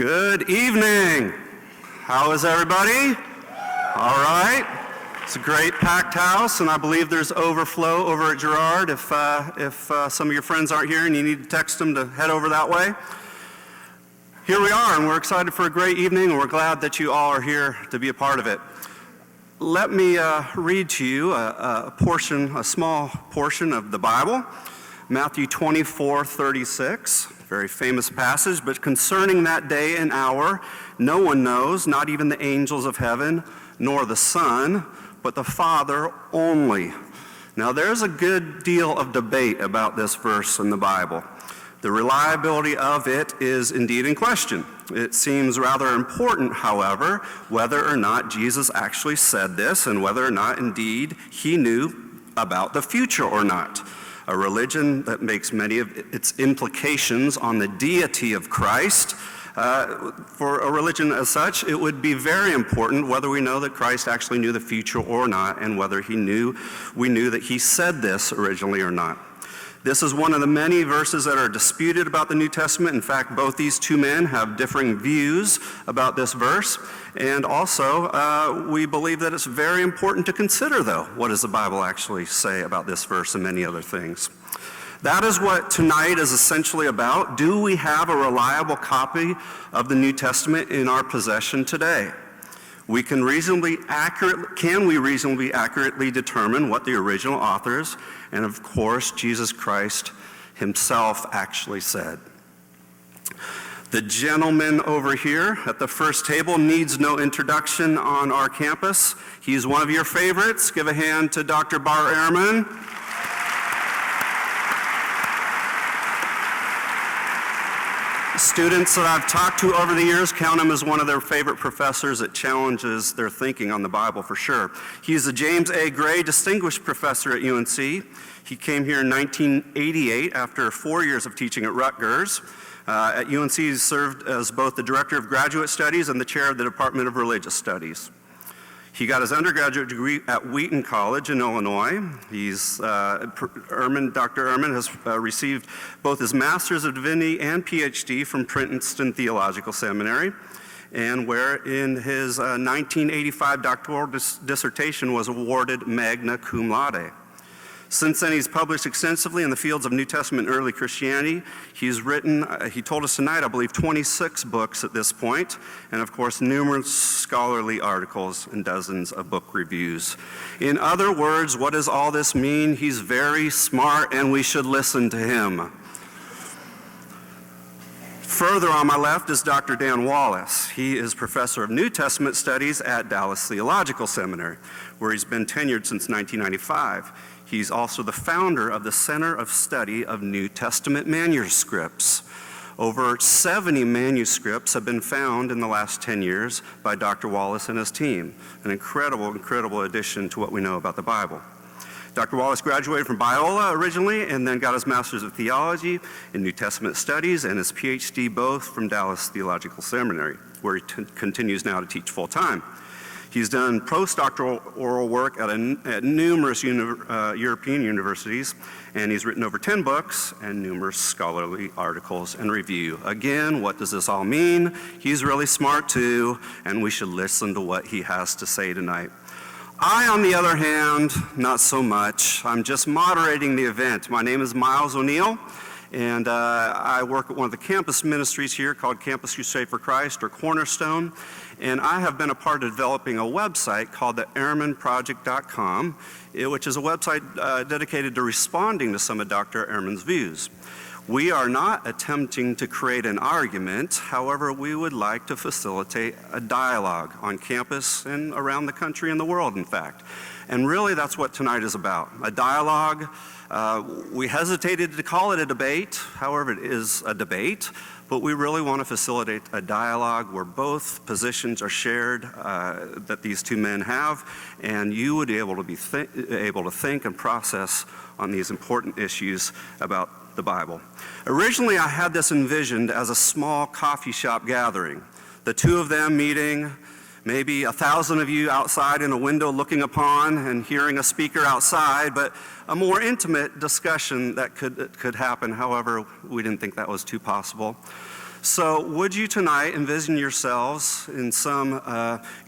Good evening. How is everybody? All right. It's a great packed house, and I believe there's overflow over at Girard if some of your friends aren't here and you need to text them to head over that way. Here we are, and we're excited for a great evening, and we're glad that you all are here to be a part of it. Let me read to you a small portion of the Bible, Matthew 24:36. Very famous passage, but concerning that day and hour, no one knows, not even the angels of heaven, nor the Son, but the Father only. Now, there's a good deal of debate about this verse in the Bible. The reliability of it is indeed in question. It seems rather important, however, whether or not Jesus actually said this and whether or not indeed he knew about the future or not. A religion that makes many of its implications on the deity of Christ. For a religion as such, it would be very important whether we know that Christ actually knew the future or not, and whether we knew that he said this originally or not. This is one of the many verses that are disputed about the New Testament. In fact, both these two men have differing views about this verse. And also, we believe that it's very important to consider, though, what does the Bible actually say about this verse and many other things. That is what tonight is essentially about. Do we have a reliable copy of the New Testament in our possession today? Can we reasonably accurately determine what the original authors, and of course Jesus Christ himself, actually said? The gentleman over here at the first table needs no introduction on our campus. He's one of your favorites. Give a hand to Dr. Bart Ehrman. Students that I've talked to over the years count him as one of their favorite professors that challenges their thinking on the Bible for sure. He's a James A. Gray Distinguished Professor at UNC. He came here in 1988 after 4 years of teaching at Rutgers. At UNC, he served as both the Director of Graduate Studies and the Chair of the Department of Religious Studies. He got his undergraduate degree at Wheaton College in Illinois. Dr. Ehrman has received both his Master's of Divinity and Ph.D. from Princeton Theological Seminary, and where in his 1985 doctoral dissertation was awarded magna cum laude. Since then, he's published extensively in the fields of New Testament and early Christianity. He's written, he told us tonight, I believe, 26 books at this point, and of course, numerous scholarly articles and dozens of book reviews. In other words, what does all this mean? He's very smart, and we should listen to him. Further on my left is Dr. Dan Wallace. He is Professor of New Testament Studies at Dallas Theological Seminary, where he's been tenured since 1995. He's also the founder of the Center of Study of New Testament Manuscripts. Over 70 manuscripts have been found in the last 10 years by Dr. Wallace and his team. An incredible addition to what we know about the Bible. Dr. Wallace graduated from Biola originally and then got his Master's of Theology in New Testament Studies and his Ph.D. both from Dallas Theological Seminary, where he continues now to teach full-time. He's done postdoctoral oral work at numerous European universities, and he's written over 10 books and numerous scholarly articles and review. Again, what does this all mean? He's really smart too, and we should listen to what he has to say tonight. I, on the other hand, not so much. I'm just moderating the event. My name is Miles O'Neill, and I work at one of the campus ministries here called Campus Crusade for Christ, or Cornerstone. And I have been a part of developing a website called the ehrmanproject.com, which is a website dedicated to responding to some of Dr. Ehrman's views. We are not attempting to create an argument. However, we would like to facilitate a dialogue on campus and around the country and the world, in fact. And really, that's what tonight is about, a dialogue. We hesitated to call it a debate. However, it is a debate. But we really want to facilitate a dialogue where both positions are shared that these two men have, and you would be able to think and process on these important issues about the Bible. Originally, I had this envisioned as a small coffee shop gathering. The two of them meeting, maybe 1,000 of you outside in a window looking upon and hearing a speaker outside, but a more intimate discussion that could happen. However, we didn't think that was too possible. So would you tonight envision yourselves in some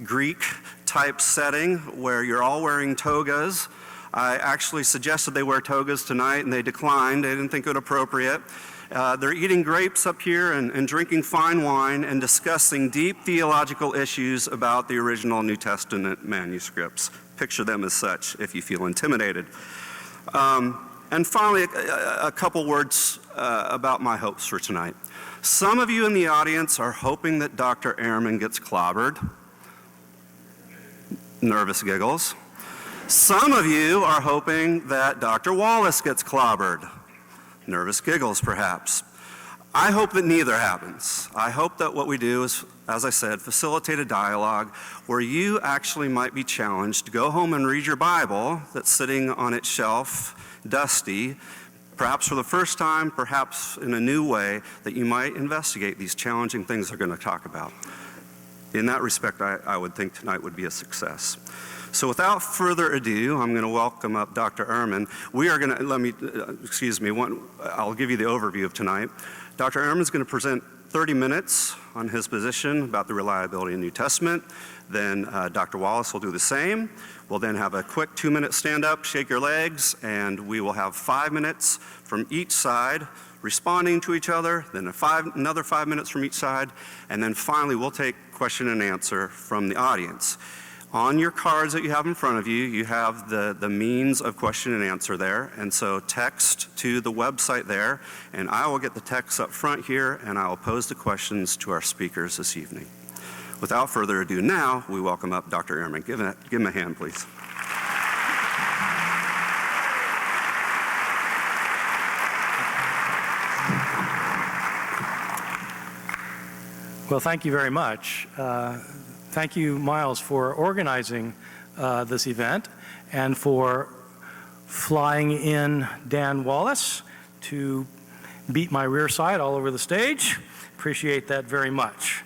Greek-type setting where you're all wearing togas? I actually suggested they wear togas tonight, and they declined. They didn't think it appropriate. They're eating grapes up here and drinking fine wine and discussing deep theological issues about the original New Testament manuscripts. Picture them as such if you feel intimidated. And finally, a couple words about my hopes for tonight. Some of you in the audience are hoping that Dr. Ehrman gets clobbered. Nervous giggles. Some of you are hoping that Dr. Wallace gets clobbered. Nervous giggles, perhaps. I hope that neither happens. I hope that what we do is, as I said, facilitate a dialogue where you actually might be challenged to go home and read your Bible that's sitting on its shelf, dusty, perhaps for the first time, perhaps in a new way, that you might investigate these challenging things we're going to talk about. In that respect, I would think tonight would be a success. So without further ado, I'm going to welcome up Dr. Ehrman. We are going to, I'll give you the overview of tonight. Dr. Ehrman is going to present 30 minutes on his position about the reliability of the New Testament. Then Dr. Wallace will do the same. We'll then have a quick 2-minute stand-up, shake your legs, and we will have 5 minutes from each side responding to each other, then another 5 minutes from each side, and then finally we'll take question and answer from the audience. On your cards that you have in front of you, you have the means of question and answer there, and so text to the website there, and I will get the text up front here, and I will pose the questions to our speakers this evening. Without further ado now, we welcome up Dr. Ehrman. Give him a hand, please. Well, thank you very much. Thank you, Miles, for organizing this event and for flying in Dan Wallace to beat my rear side all over the stage. Appreciate that very much.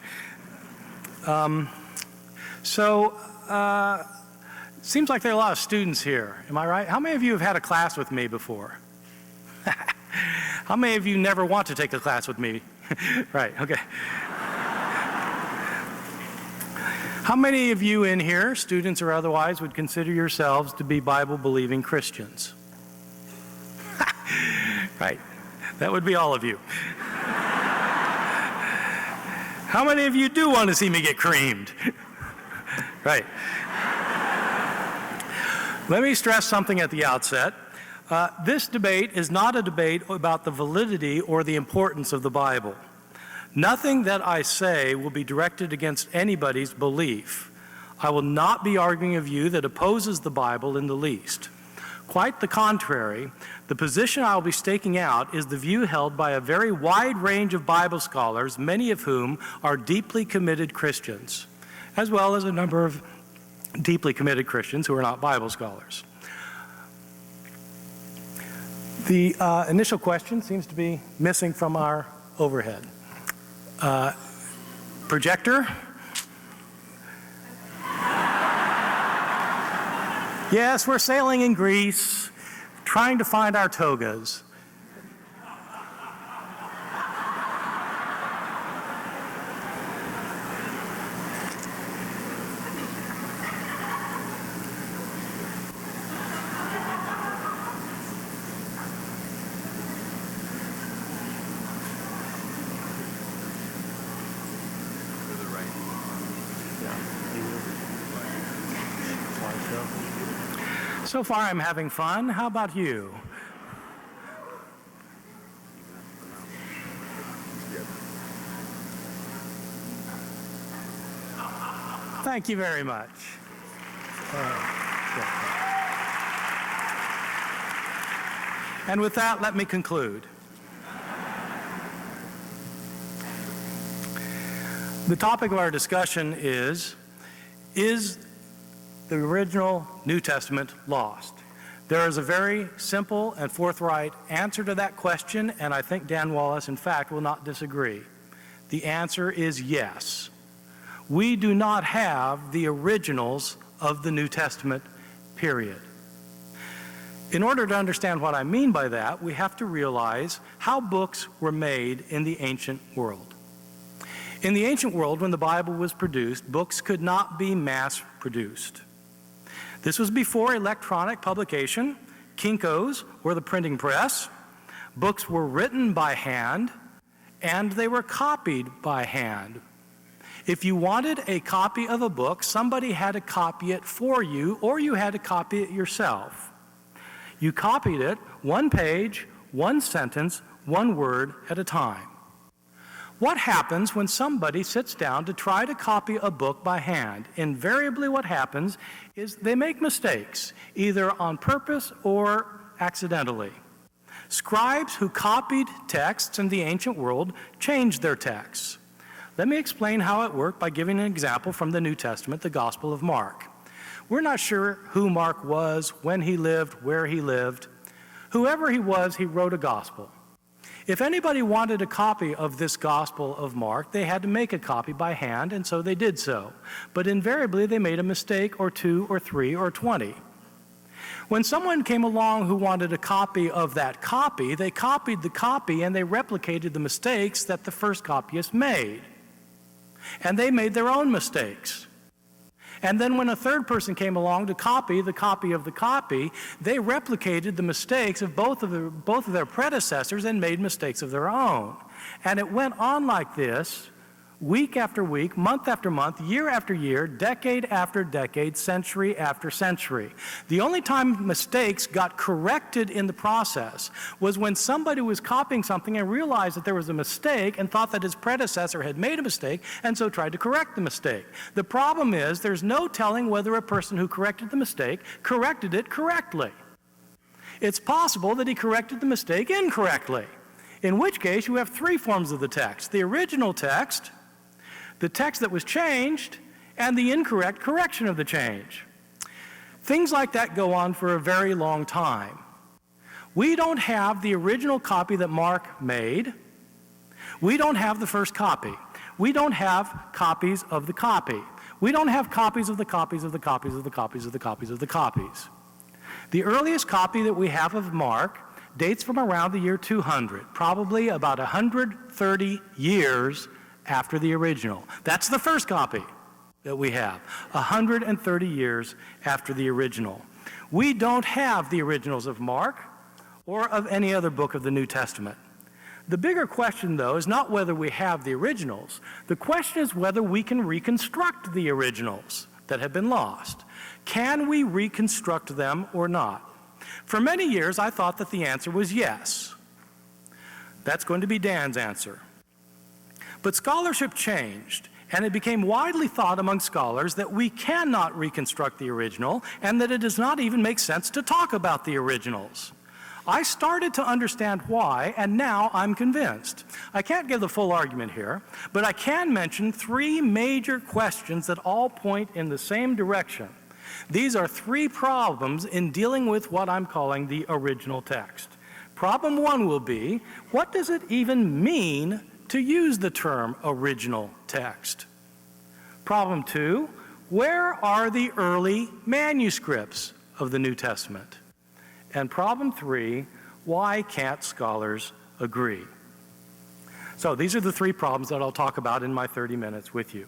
Seems like there are a lot of students here. Am I right? How many of you have had a class with me before? How many of you never want to take a class with me? Right, okay. How many of you in here, students or otherwise, would consider yourselves to be Bible-believing Christians? Right, that would be all of you. How many of you do want to see me get creamed? Right. Let me stress something at the outset. This debate is not a debate about the validity or the importance of the Bible. Nothing that I say will be directed against anybody's belief. I will not be arguing a view that opposes the Bible in the least. Quite the contrary, the position I will be staking out is the view held by a very wide range of Bible scholars, many of whom are deeply committed Christians, as well as a number of deeply committed Christians who are not Bible scholars. The initial question seems to be missing from our overhead. Projector? Yes, we're sailing in Greece, trying to find our togas. So far, I'm having fun. How about you? Thank you very much. And with that, let me conclude. The topic of our discussion is the original New Testament lost? There is a very simple and forthright answer to that question, and I think Dan Wallace, in fact, will not disagree. The answer is yes. We do not have the originals of the New Testament, period. In order to understand what I mean by that, we have to realize how books were made in the ancient world. In the ancient world, when the Bible was produced, books could not be mass-produced. This was before electronic publication, Kinkos, or the printing press. Books were written by hand, and they were copied by hand. If you wanted a copy of a book, somebody had to copy it for you, or you had to copy it yourself. You copied it one page, one sentence, one word at a time. What happens when somebody sits down to try to copy a book by hand? Invariably what happens is they make mistakes, either on purpose or accidentally. Scribes who copied texts in the ancient world changed their texts. Let me explain how it worked by giving an example from the New Testament, the Gospel of Mark. We're not sure who Mark was, when he lived, where he lived. Whoever he was, he wrote a gospel. If anybody wanted a copy of this Gospel of Mark, they had to make a copy by hand, and so they did so. But invariably, they made a mistake or 2 or 3 or 20. When someone came along who wanted a copy of that copy, they copied the copy and they replicated the mistakes that the first copyist made. And they made their own mistakes. And then when a third person came along to copy the copy of the copy, they replicated the mistakes of both of their predecessors and made mistakes of their own. And it went on like this, week after week, month after month, year after year, decade after decade, century after century. The only time mistakes got corrected in the process was when somebody was copying something and realized that there was a mistake and thought that his predecessor had made a mistake and so tried to correct the mistake. The problem is there's no telling whether a person who corrected the mistake corrected it correctly. It's possible that he corrected the mistake incorrectly, in which case you have 3 forms of the text: the original text, the text that was changed, and the incorrect correction of the change. Things like that go on for a very long time. We don't have the original copy that Mark made. We don't have the first copy. We don't have copies of the copy. We don't have copies of the copies of the copies of the copies of the copies of the copies. The earliest copy that we have of Mark dates from around the year 200, probably about 130 years after the original. That's the first copy that we have, 130 years after the original. We don't have the originals of Mark or of any other book of the New Testament. The bigger question, though, is not whether we have the originals. The question is whether we can reconstruct the originals that have been lost. Can we reconstruct them or not? For many years, I thought that the answer was yes. That's going to be Dan's answer. But scholarship changed, and it became widely thought among scholars that we cannot reconstruct the original, and that it does not even make sense to talk about the originals. I started to understand why, and now I'm convinced. I can't give the full argument here, but I can mention 3 major questions that all point in the same direction. These are 3 problems in dealing with what I'm calling the original text. Problem 1 will be, what does it even mean to use the term original text? Problem 2, where are the early manuscripts of the New Testament? And problem 3, why can't scholars agree? So these are the 3 problems that I'll talk about in my 30 minutes with you.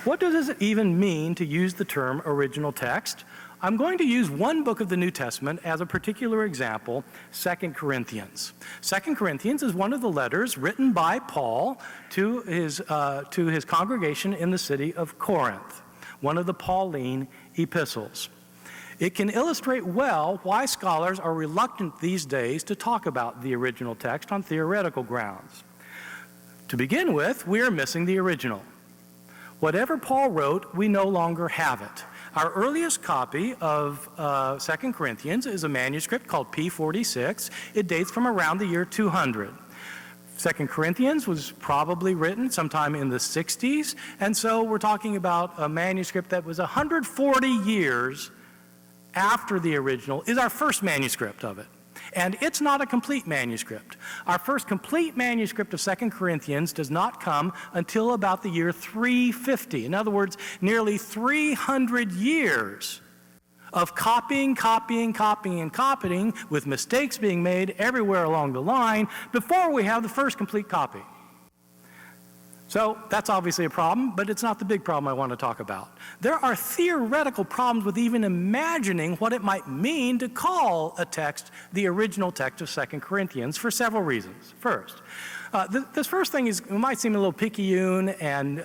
What does it even mean to use the term original text? I'm going to use one book of the New Testament as a particular example, 2 Corinthians. 2 Corinthians is one of the letters written by Paul to his congregation in the city of Corinth, one of the Pauline epistles. It can illustrate well why scholars are reluctant these days to talk about the original text on theoretical grounds. To begin with, we are missing the original. Whatever Paul wrote, we no longer have it. Our earliest copy of 2 Corinthians is a manuscript called P46. It dates from around the year 200. 2 Corinthians was probably written sometime in the 60s, and so we're talking about a manuscript that was 140 years after the original is our first manuscript of it. And it's not a complete manuscript. Our first complete manuscript of 2 Corinthians does not come until about the year 350. In other words, nearly 300 years of copying, with mistakes being made everywhere along the line before we have the first complete copy. So that's obviously a problem, but it's not the big problem I want to talk about. There are theoretical problems with even imagining what it might mean to call a text the original text of 2 Corinthians for several reasons. First, this first thing it might seem a little picayune and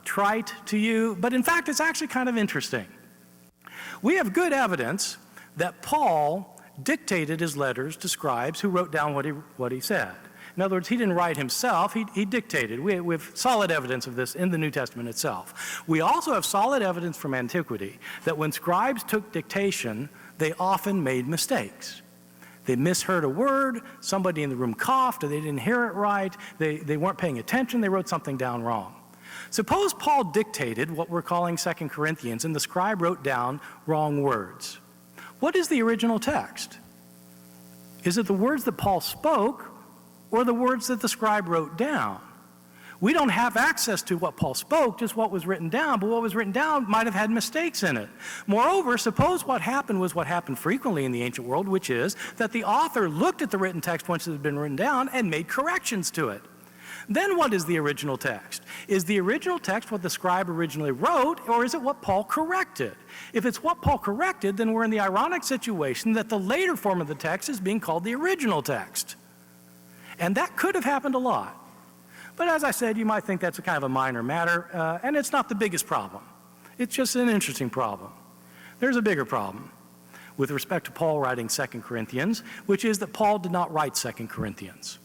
trite to you, but in fact it's actually kind of interesting. We have good evidence that Paul dictated his letters to scribes who wrote down what he said. In other words, he didn't write himself, he dictated. We have solid evidence of this in the New Testament itself. We also have solid evidence from antiquity that when scribes took dictation, they often made mistakes. They misheard a word, somebody in the room coughed, or they didn't hear it right, they weren't paying attention, they wrote something down wrong. Suppose Paul dictated what we're calling 2 Corinthians and the scribe wrote down wrong words. What is the original text? Is it the words that Paul spoke or the words that the scribe wrote down? We don't have access to what Paul spoke, just what was written down, but what was written down might have had mistakes in it. Moreover, suppose what happened was what happened frequently in the ancient world, which is that the author looked at the written text once it had been written down and made corrections to it. Then what is the original text? Is the original text what the scribe originally wrote, or is it what Paul corrected? If it's what Paul corrected, then we're in the ironic situation that the later form of the text is being called the original text. And that could have happened a lot. But as I said, you might think that's a kind of a minor matter, and it's not the biggest problem. It's just an interesting problem. There's a bigger problem with respect to Paul writing 2 Corinthians, which is that Paul did not write 2 Corinthians.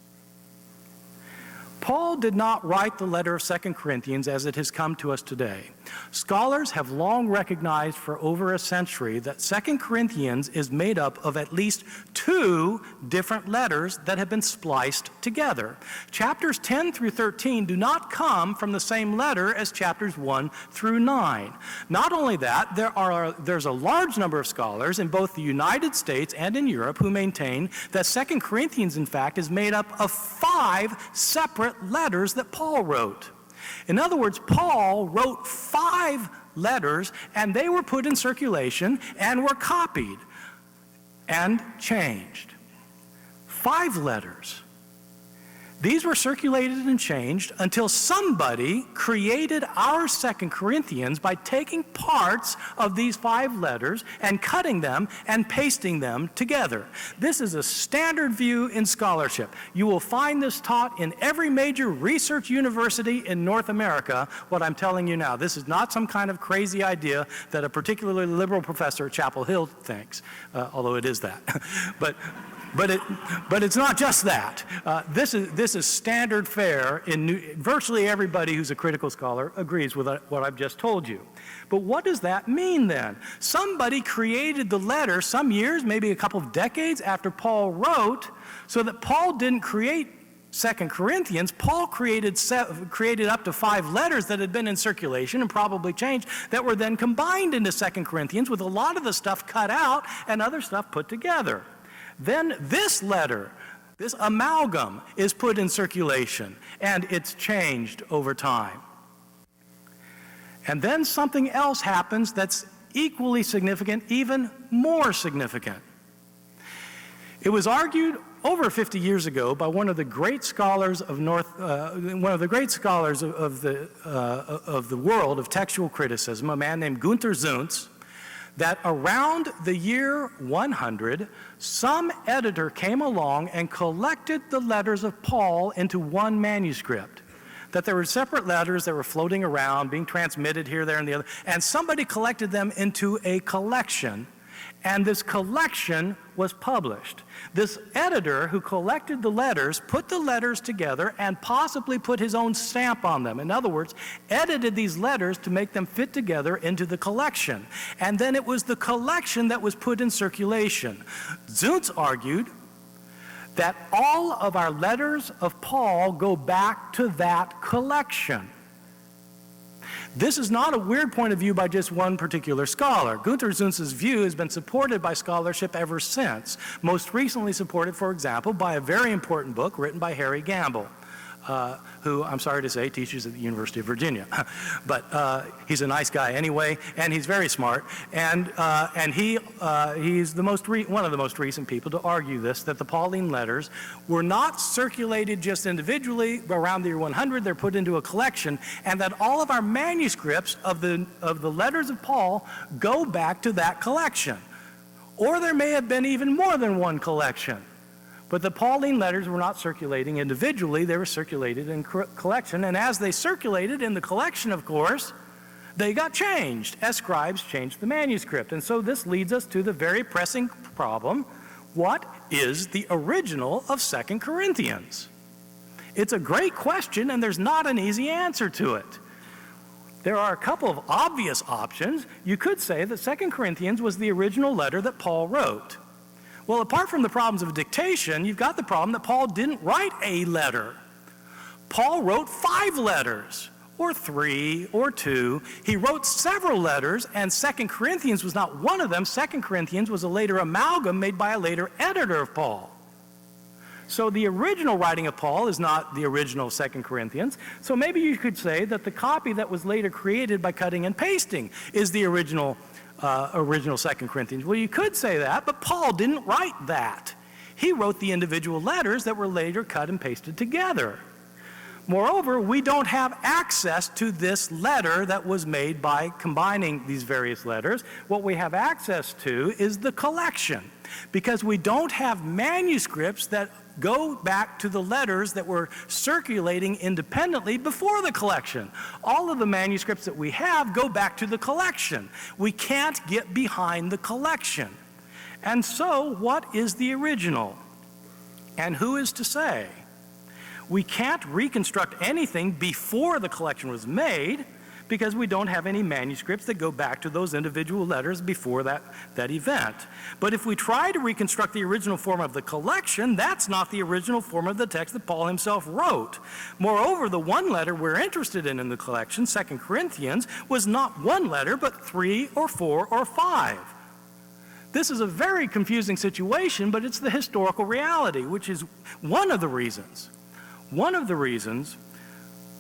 Paul did not write the letter of 2 Corinthians as it has come to us today. Scholars have long recognized for over a century that 2 Corinthians is made up of at least 2 different letters that have been spliced together. Chapters 10 through 13 do not come from the same letter as chapters 1 through 9. Not only that, there's a large number of scholars in both the United States and in Europe who maintain that 2 Corinthians, in fact, is made up of 5 separate letters that Paul wrote. In other words, Paul wrote 5 letters, and they were put in circulation and were copied and changed. 5 letters. These were circulated and changed until somebody created our 2 Corinthians by taking parts of these 5 letters and cutting them and pasting them together. This is a standard view in scholarship. You will find this taught in every major research university in North America, what I'm telling you now. This is not some kind of crazy idea that a particularly liberal professor at Chapel Hill thinks, although it is that. But it's not just that. This is standard fare in virtually everybody who's a critical scholar agrees with what I've just told you. But what does that mean then? Somebody created the letter some years, maybe a couple of decades after Paul wrote, so that Paul didn't create 2 Corinthians. Paul created up to 5 letters that had been in circulation and probably changed that were then combined into 2 Corinthians with a lot of the stuff cut out and other stuff put together. Then this letter, this amalgam, is put in circulation, and it's changed over time. And then something else happens that's equally significant, even more significant. It was argued over 50 years ago by one of the great scholars of the world of textual criticism, a man named Günther Zuntz, that around the year 100, some editor came along and collected the letters of Paul into one manuscript. That there were separate letters that were floating around, being transmitted here, there, and the other, and somebody collected them into a collection, and this collection was published. This editor who collected the letters put the letters together and possibly put his own stamp on them. In other words, edited these letters to make them fit together into the collection. And then it was the collection that was put in circulation. Zuntz argued that all of our letters of Paul go back to that collection. This is not a weird point of view by just one particular scholar. Günther Zuntz's view has been supported by scholarship ever since, most recently supported, for example, by a very important book written by Harry Gamble, who, I'm sorry to say, teaches at the University of Virginia. But he's a nice guy anyway, and he's very smart. And he's one of the most recent people to argue this, that the Pauline letters were not circulated just individually around the year 100. They're put into a collection, and that all of our manuscripts of the letters of Paul go back to that collection. Or there may have been even more than one collection. But the Pauline letters were not circulating individually, they were circulated in collection. And as they circulated in the collection, of course, they got changed as scribes changed the manuscript. And so this leads us to the very pressing problem: what is the original of 2 Corinthians? It's a great question, and there's not an easy answer to it. There are a couple of obvious options. You could say that 2 Corinthians was the original letter that Paul wrote. Well, apart from the problems of dictation, you've got the problem that Paul didn't write a letter. Paul wrote 5 letters, or 3, or 2. He wrote several letters, and 2 Corinthians was not one of them. 2 Corinthians was a later amalgam made by a later editor of Paul. So the original writing of Paul is not the original 2 Corinthians. So maybe you could say that the copy that was later created by cutting and pasting is the original 2 Corinthians. Well, you could say that, but Paul didn't write that. He wrote the individual letters that were later cut and pasted together. Moreover, we don't have access to this letter that was made by combining these various letters. What we have access to is the collection, because we don't have manuscripts that go back to the letters that were circulating independently before the collection. All of the manuscripts that we have go back to the collection. We can't get behind the collection. And so, what is the original? And who is to say? We can't reconstruct anything before the collection was made, because we don't have any manuscripts that go back to those individual letters before that event. But if we try to reconstruct the original form of the collection, that's not the original form of the text that Paul himself wrote. Moreover, the one letter we're interested in the collection, 2 Corinthians, was not one letter, but 3 or 4 or 5. This is a very confusing situation, but it's the historical reality, which is one of the reasons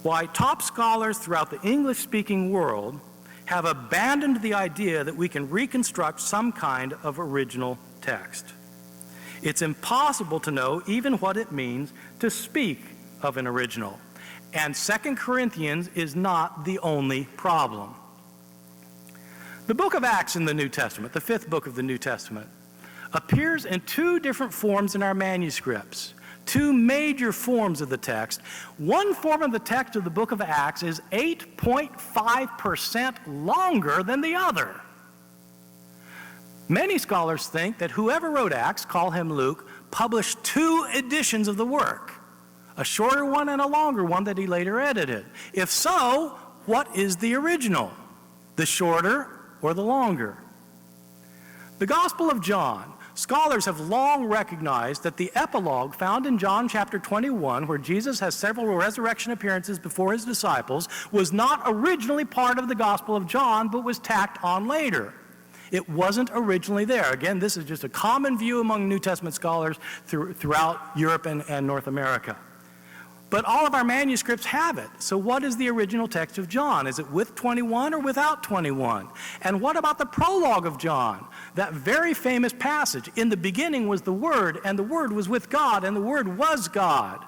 why top scholars throughout the English-speaking world have abandoned the idea that we can reconstruct some kind of original text. It's impossible to know even what it means to speak of an original. And 2 Corinthians is not the only problem. The book of Acts in the New Testament, the 5th book of the New Testament, appears in 2 different forms in our manuscripts. 2 major forms of the text. One form of the text of the book of Acts is 8.5% longer than the other. Many scholars think that whoever wrote Acts, call him Luke, published 2 editions of the work, a shorter one and a longer one that he later edited. If so, what is the original? The shorter or the longer? The Gospel of John. Scholars have long recognized that the epilogue found in John chapter 21, where Jesus has several resurrection appearances before his disciples, was not originally part of the Gospel of John, but was tacked on later. It wasn't originally there. Again, this is just a common view among New Testament scholars throughout Europe and North America. But all of our manuscripts have it. So what is the original text of John? Is it with 21 or without 21? And what about the prologue of John? That very famous passage, in the beginning was the Word, and the Word was with God, and the Word was God.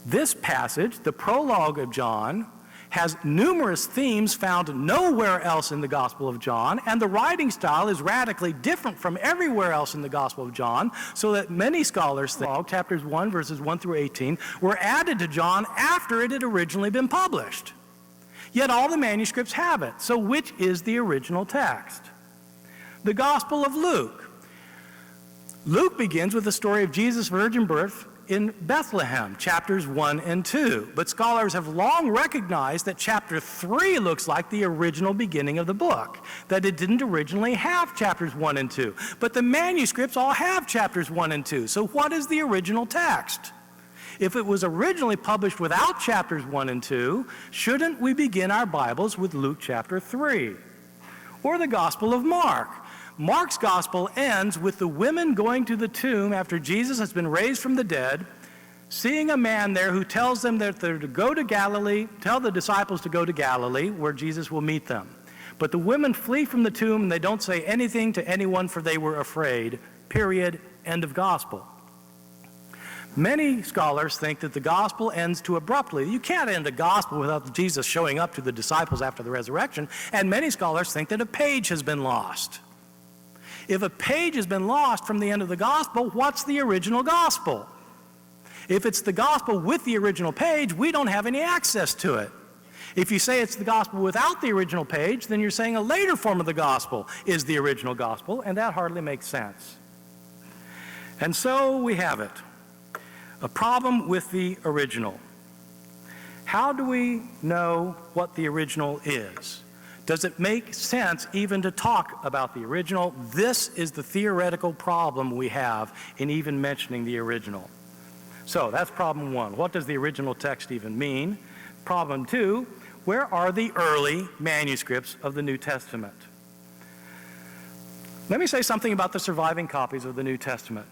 This passage, the prologue of John, has numerous themes found nowhere else in the Gospel of John, and the writing style is radically different from everywhere else in the Gospel of John, so that many scholars think chapters 1, verses 1 through 18 were added to John after it had originally been published. Yet all the manuscripts have it. So which is the original text? The Gospel of Luke. Luke begins with the story of Jesus' virgin birth in Bethlehem, chapters 1 and 2. But scholars have long recognized that chapter 3 looks like the original beginning of the book, that it didn't originally have chapters 1 and 2. But the manuscripts all have chapters 1 and 2. So what is the original text? If it was originally published without chapters 1 and 2, shouldn't we begin our Bibles with Luke chapter 3? Or the Gospel of Mark. Mark's gospel ends with the women going to the tomb after Jesus has been raised from the dead, seeing a man there who tells them that they're to go to Galilee, tell the disciples to go to Galilee, where Jesus will meet them. But the women flee from the tomb, and they don't say anything to anyone, for they were afraid. Period. End of gospel. Many scholars think that the gospel ends too abruptly. You can't end a gospel without Jesus showing up to the disciples after the resurrection, and many scholars think that a page has been lost. If a page has been lost from the end of the gospel, what's the original gospel? If it's the gospel with the original page, we don't have any access to it. If you say it's the gospel without the original page, then you're saying a later form of the gospel is the original gospel, and that hardly makes sense. And so we have it. A problem with the original. How do we know what the original is? Does it make sense even to talk about the original? This is the theoretical problem we have in even mentioning the original. So that's problem one. What does the original text even mean? Problem two, where are the early manuscripts of the New Testament? Let me say something about the surviving copies of the New Testament.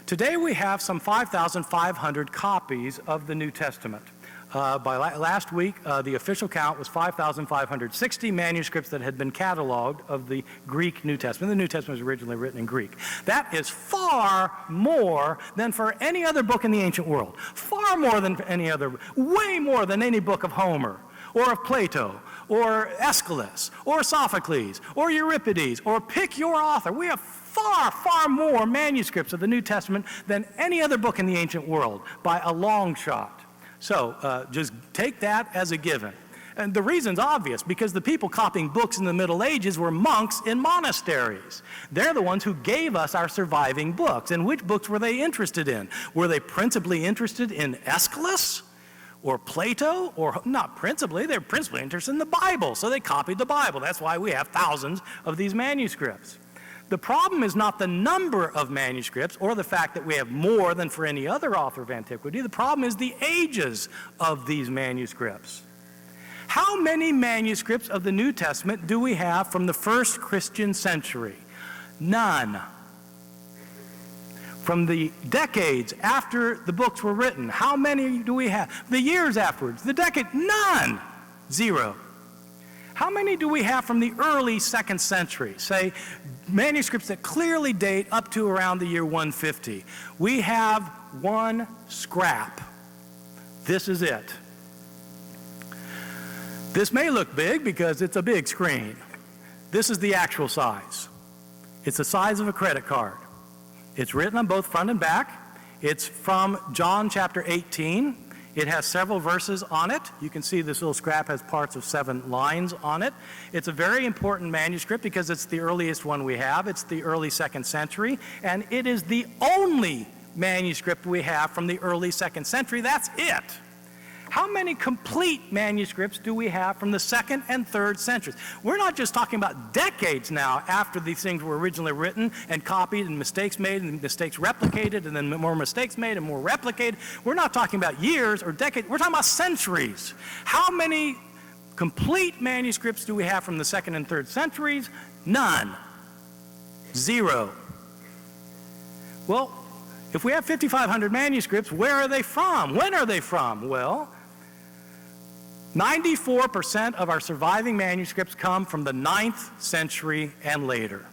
Today we have some 5,500 copies of the New Testament. By last week, the official count was 5,560 manuscripts that had been cataloged of the Greek New Testament. The New Testament was originally written in Greek. That is far more than for any other book in the ancient world. Far more than any other, way more than any book of Homer, or of Plato, or Aeschylus, or Sophocles, or Euripides, or pick your author. We have far, far more manuscripts of the New Testament than any other book in the ancient world, by a long shot. So just take that as a given. And the reason's obvious, because the people copying books in the Middle Ages were monks in monasteries. They're the ones who gave us our surviving books. And which books were they interested in? Were they principally interested in Aeschylus? Or Plato? Or not principally, they're principally interested in the Bible, so they copied the Bible. That's why we have thousands of these manuscripts. The problem is not the number of manuscripts or the fact that we have more than for any other author of antiquity. The problem is the ages of these manuscripts. How many manuscripts of the New Testament do we have from the first Christian century? None. From the decades after the books were written, how many do we have? The years afterwards, the decade, none. Zero. How many do we have from the early second century? Say, manuscripts that clearly date up to around the year 150. We have one scrap. This is it. This may look big because it's a big screen. This is the actual size. It's the size of a credit card. It's written on both front and back. It's from John chapter 18. It has several verses on it. You can see this little scrap has parts of 7 lines on it. It's a very important manuscript because it's the earliest one we have. It's the early 2nd century, and it is the only manuscript we have from the early 2nd century. That's it. How many complete manuscripts do we have from the 2nd and 3rd centuries? We're not just talking about decades now after these things were originally written and copied and mistakes made and mistakes replicated and then more mistakes made and more replicated. We're not talking about years or decades. We're talking about centuries. How many complete manuscripts do we have from the 2nd and 3rd centuries? None. Zero. Well, if we have 5,500 manuscripts, where are they from? When are they from? Well, 94% of our surviving manuscripts come from the 9th century and later.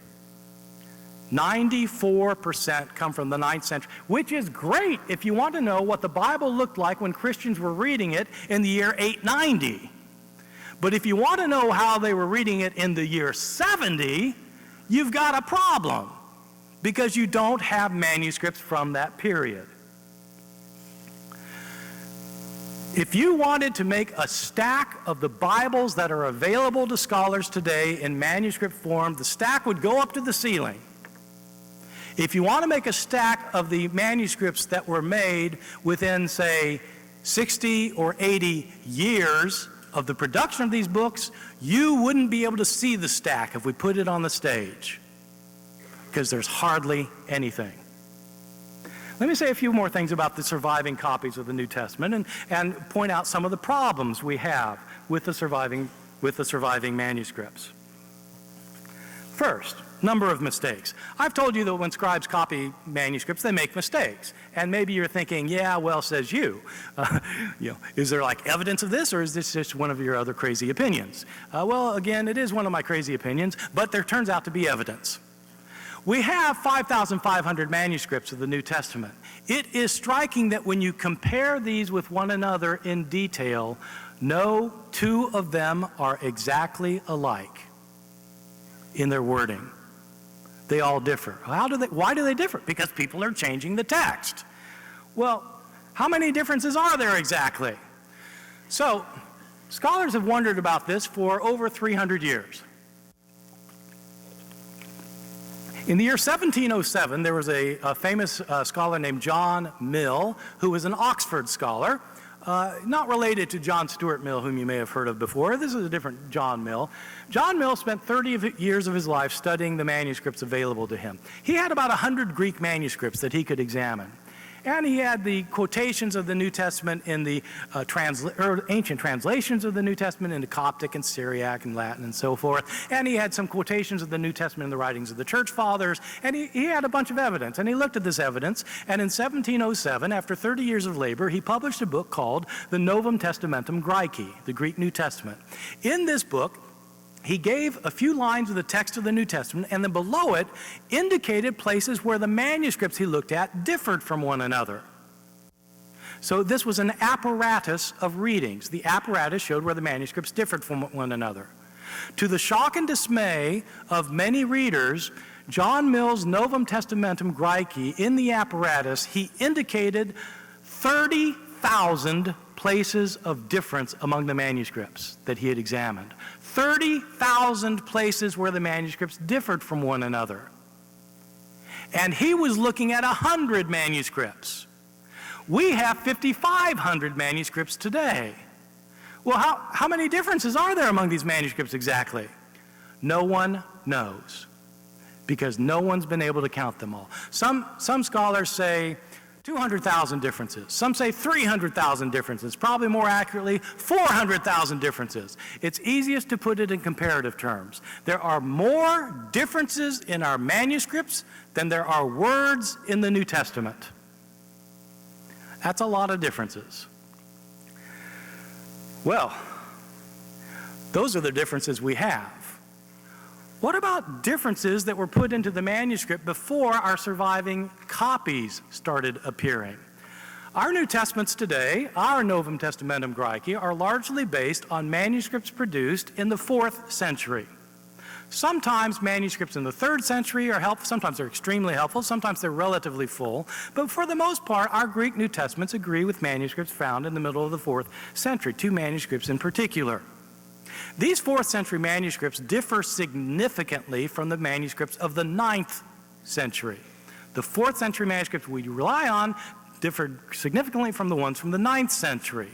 94% come from the 9th century, which is great if you want to know what the Bible looked like when Christians were reading it in the year 890. But if you want to know how they were reading it in the year 70, you've got a problem, because you don't have manuscripts from that period. If you wanted to make a stack of the Bibles that are available to scholars today in manuscript form, the stack would go up to the ceiling. If you want to make a stack of the manuscripts that were made within, say, 60 or 80 years of the production of these books, you wouldn't be able to see the stack if we put it on the stage, because there's hardly anything. Let me say a few more things about the surviving copies of the New Testament and point out some of the problems we have with the surviving manuscripts. First, number of mistakes. I've told you that when scribes copy manuscripts, they make mistakes. And maybe you're thinking, yeah, well, says you. Is there like evidence of this, or is this just one of your other crazy opinions? Well, again, it is one of my crazy opinions, but there turns out to be evidence. We have 5,500 manuscripts of the New Testament. It is striking that when you compare these with one another in detail, no two of them are exactly alike in their wording. They all differ. Why do they differ? Because people are changing the text. Well, how many differences are there exactly? So, scholars have wondered about this for over 300 years. In the year 1707, there was a famous scholar named John Mill, who was an Oxford scholar, not related to John Stuart Mill, whom you may have heard of before. This is a different John Mill. John Mill spent 30 years of his life studying the manuscripts available to him. He had about 100 Greek manuscripts that he could examine. And he had the quotations of the New Testament in the ancient translations of the New Testament into Coptic and Syriac and Latin and so forth. And he had some quotations of the New Testament in the writings of the church fathers. And he had a bunch of evidence. And he looked at this evidence. And in 1707, after 30 years of labor, he published a book called the Novum Testamentum Graeci, the Greek New Testament. In this book, he gave a few lines of the text of the New Testament, and then below it indicated places where the manuscripts he looked at differed from one another. So this was an apparatus of readings. The apparatus showed where the manuscripts differed from one another. To the shock and dismay of many readers, John Mill's Novum Testamentum Graeci, in the apparatus, he indicated 30,000 places of difference among the manuscripts that he had examined. 30,000 places where the manuscripts differed from one another. And he was looking at 100 manuscripts. We have 5,500 manuscripts today. Well, how many differences are there among these manuscripts exactly? No one knows, because no one's been able to count them all. Some scholars say 200,000 differences. Some say 300,000 differences. Probably more accurately, 400,000 differences. It's easiest to put it in comparative terms. There are more differences in our manuscripts than there are words in the New Testament. That's a lot of differences. Well, those are the differences we have. What about differences that were put into the manuscript before our surviving copies started appearing? Our New Testaments today, our Novum Testamentum Graeci, are largely based on manuscripts produced in the 4th century. Sometimes manuscripts in the 3rd century are helpful, sometimes they're extremely helpful, sometimes they're relatively full, but for the most part, our Greek New Testaments agree with manuscripts found in the middle of the 4th century, 2 manuscripts in particular. These 4th century manuscripts differ significantly from the manuscripts of the 9th century. The 4th century manuscripts we rely on differ significantly from the ones from the 9th century.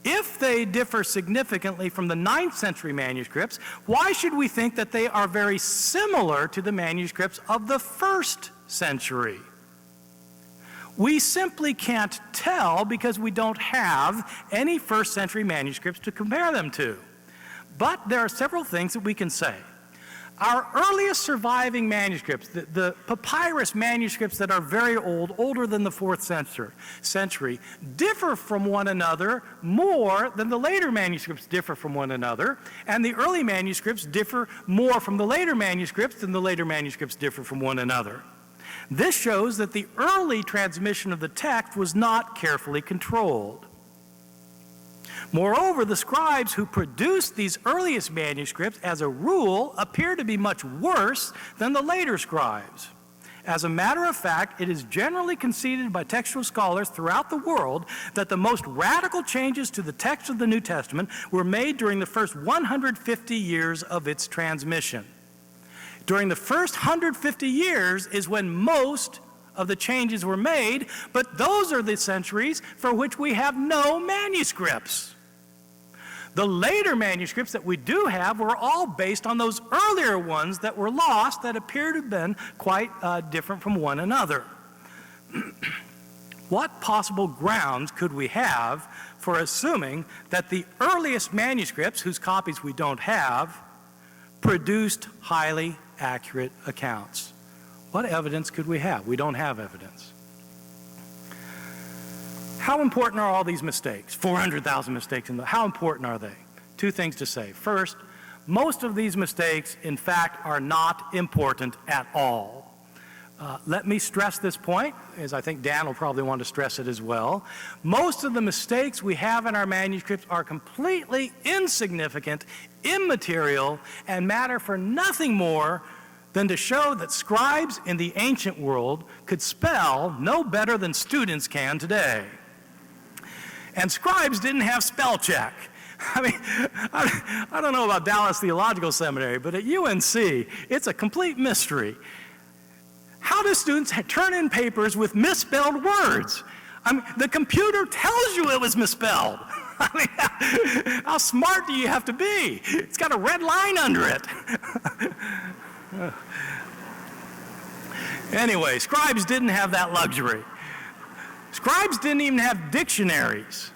If they differ significantly from the 9th century manuscripts, why should we think that they are very similar to the manuscripts of the 1st century? We simply can't tell because we don't have any 1st century manuscripts to compare them to. But there are several things that we can say. Our earliest surviving manuscripts, the papyrus manuscripts that are very old, older than the 4th century, differ from one another more than the later manuscripts differ from one another, and the early manuscripts differ more from the later manuscripts than the later manuscripts differ from one another. This shows that the early transmission of the text was not carefully controlled. Moreover, the scribes who produced these earliest manuscripts, as a rule, appear to be much worse than the later scribes. As a matter of fact, it is generally conceded by textual scholars throughout the world that the most radical changes to the text of the New Testament were made during the first 150 years of its transmission. During the first 150 years is when most of the changes were made, but those are the centuries for which we have no manuscripts. The later manuscripts that we do have were all based on those earlier ones that were lost that appear to have been quite different from one another. What possible grounds could we have for assuming that the earliest manuscripts, whose copies we don't have, produced highly accurate accounts. What evidence could we have? We don't have evidence. How important are all these mistakes? 400,000 mistakes. How important are they? Two things to say. First, most of these mistakes, in fact, are not important at all. Let me stress this point, as I think Dan will probably want to stress it as well. Most of the mistakes we have in our manuscripts are completely insignificant, immaterial, and matter for nothing more than to show that scribes in the ancient world could spell no better than students can today. And scribes didn't have spell check. I mean, I don't know about Dallas Theological Seminary, but at UNC, it's a complete mystery. How do students turn in papers with misspelled words? I mean, the computer tells you it was misspelled. I mean, how smart do you have to be? It's got a red line under it. Anyway, scribes didn't have that luxury. Scribes didn't even have dictionaries.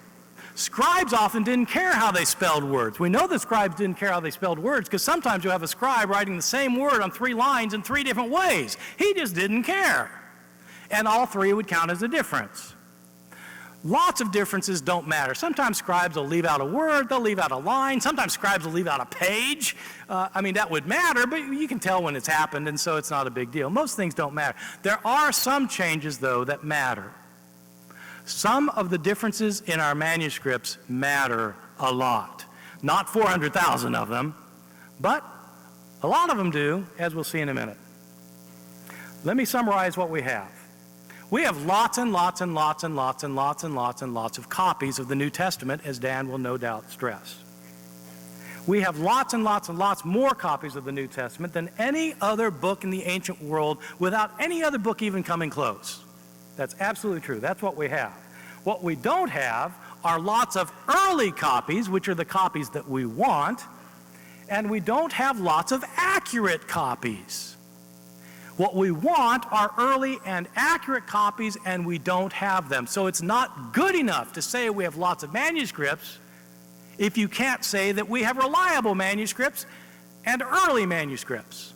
Scribes often didn't care how they spelled words. We know that scribes didn't care how they spelled words because sometimes you have a scribe writing the same word on 3 lines in 3 different ways. He just didn't care. And all 3 would count as a difference. Lots of differences don't matter. Sometimes scribes will leave out a word, they'll leave out a line. Sometimes scribes will leave out a page. I mean, that would matter, but you can tell when it's happened, and so it's not a big deal. Most things don't matter. There are some changes, though, that matter. Some of the differences in our manuscripts matter a lot. Not 400,000 of them, but a lot of them do, as we'll see in a minute. Let me summarize what we have. We have lots and lots and lots and lots and lots and lots and lots of copies of the New Testament, as Dan will no doubt stress. We have lots and lots and lots more copies of the New Testament than any other book in the ancient world, without any other book even coming close. That's absolutely true. That's what we have. What we don't have are lots of early copies, which are the copies that we want, and we don't have lots of accurate copies. What we want are early and accurate copies, and we don't have them. So it's not good enough to say we have lots of manuscripts if you can't say that we have reliable manuscripts and early manuscripts.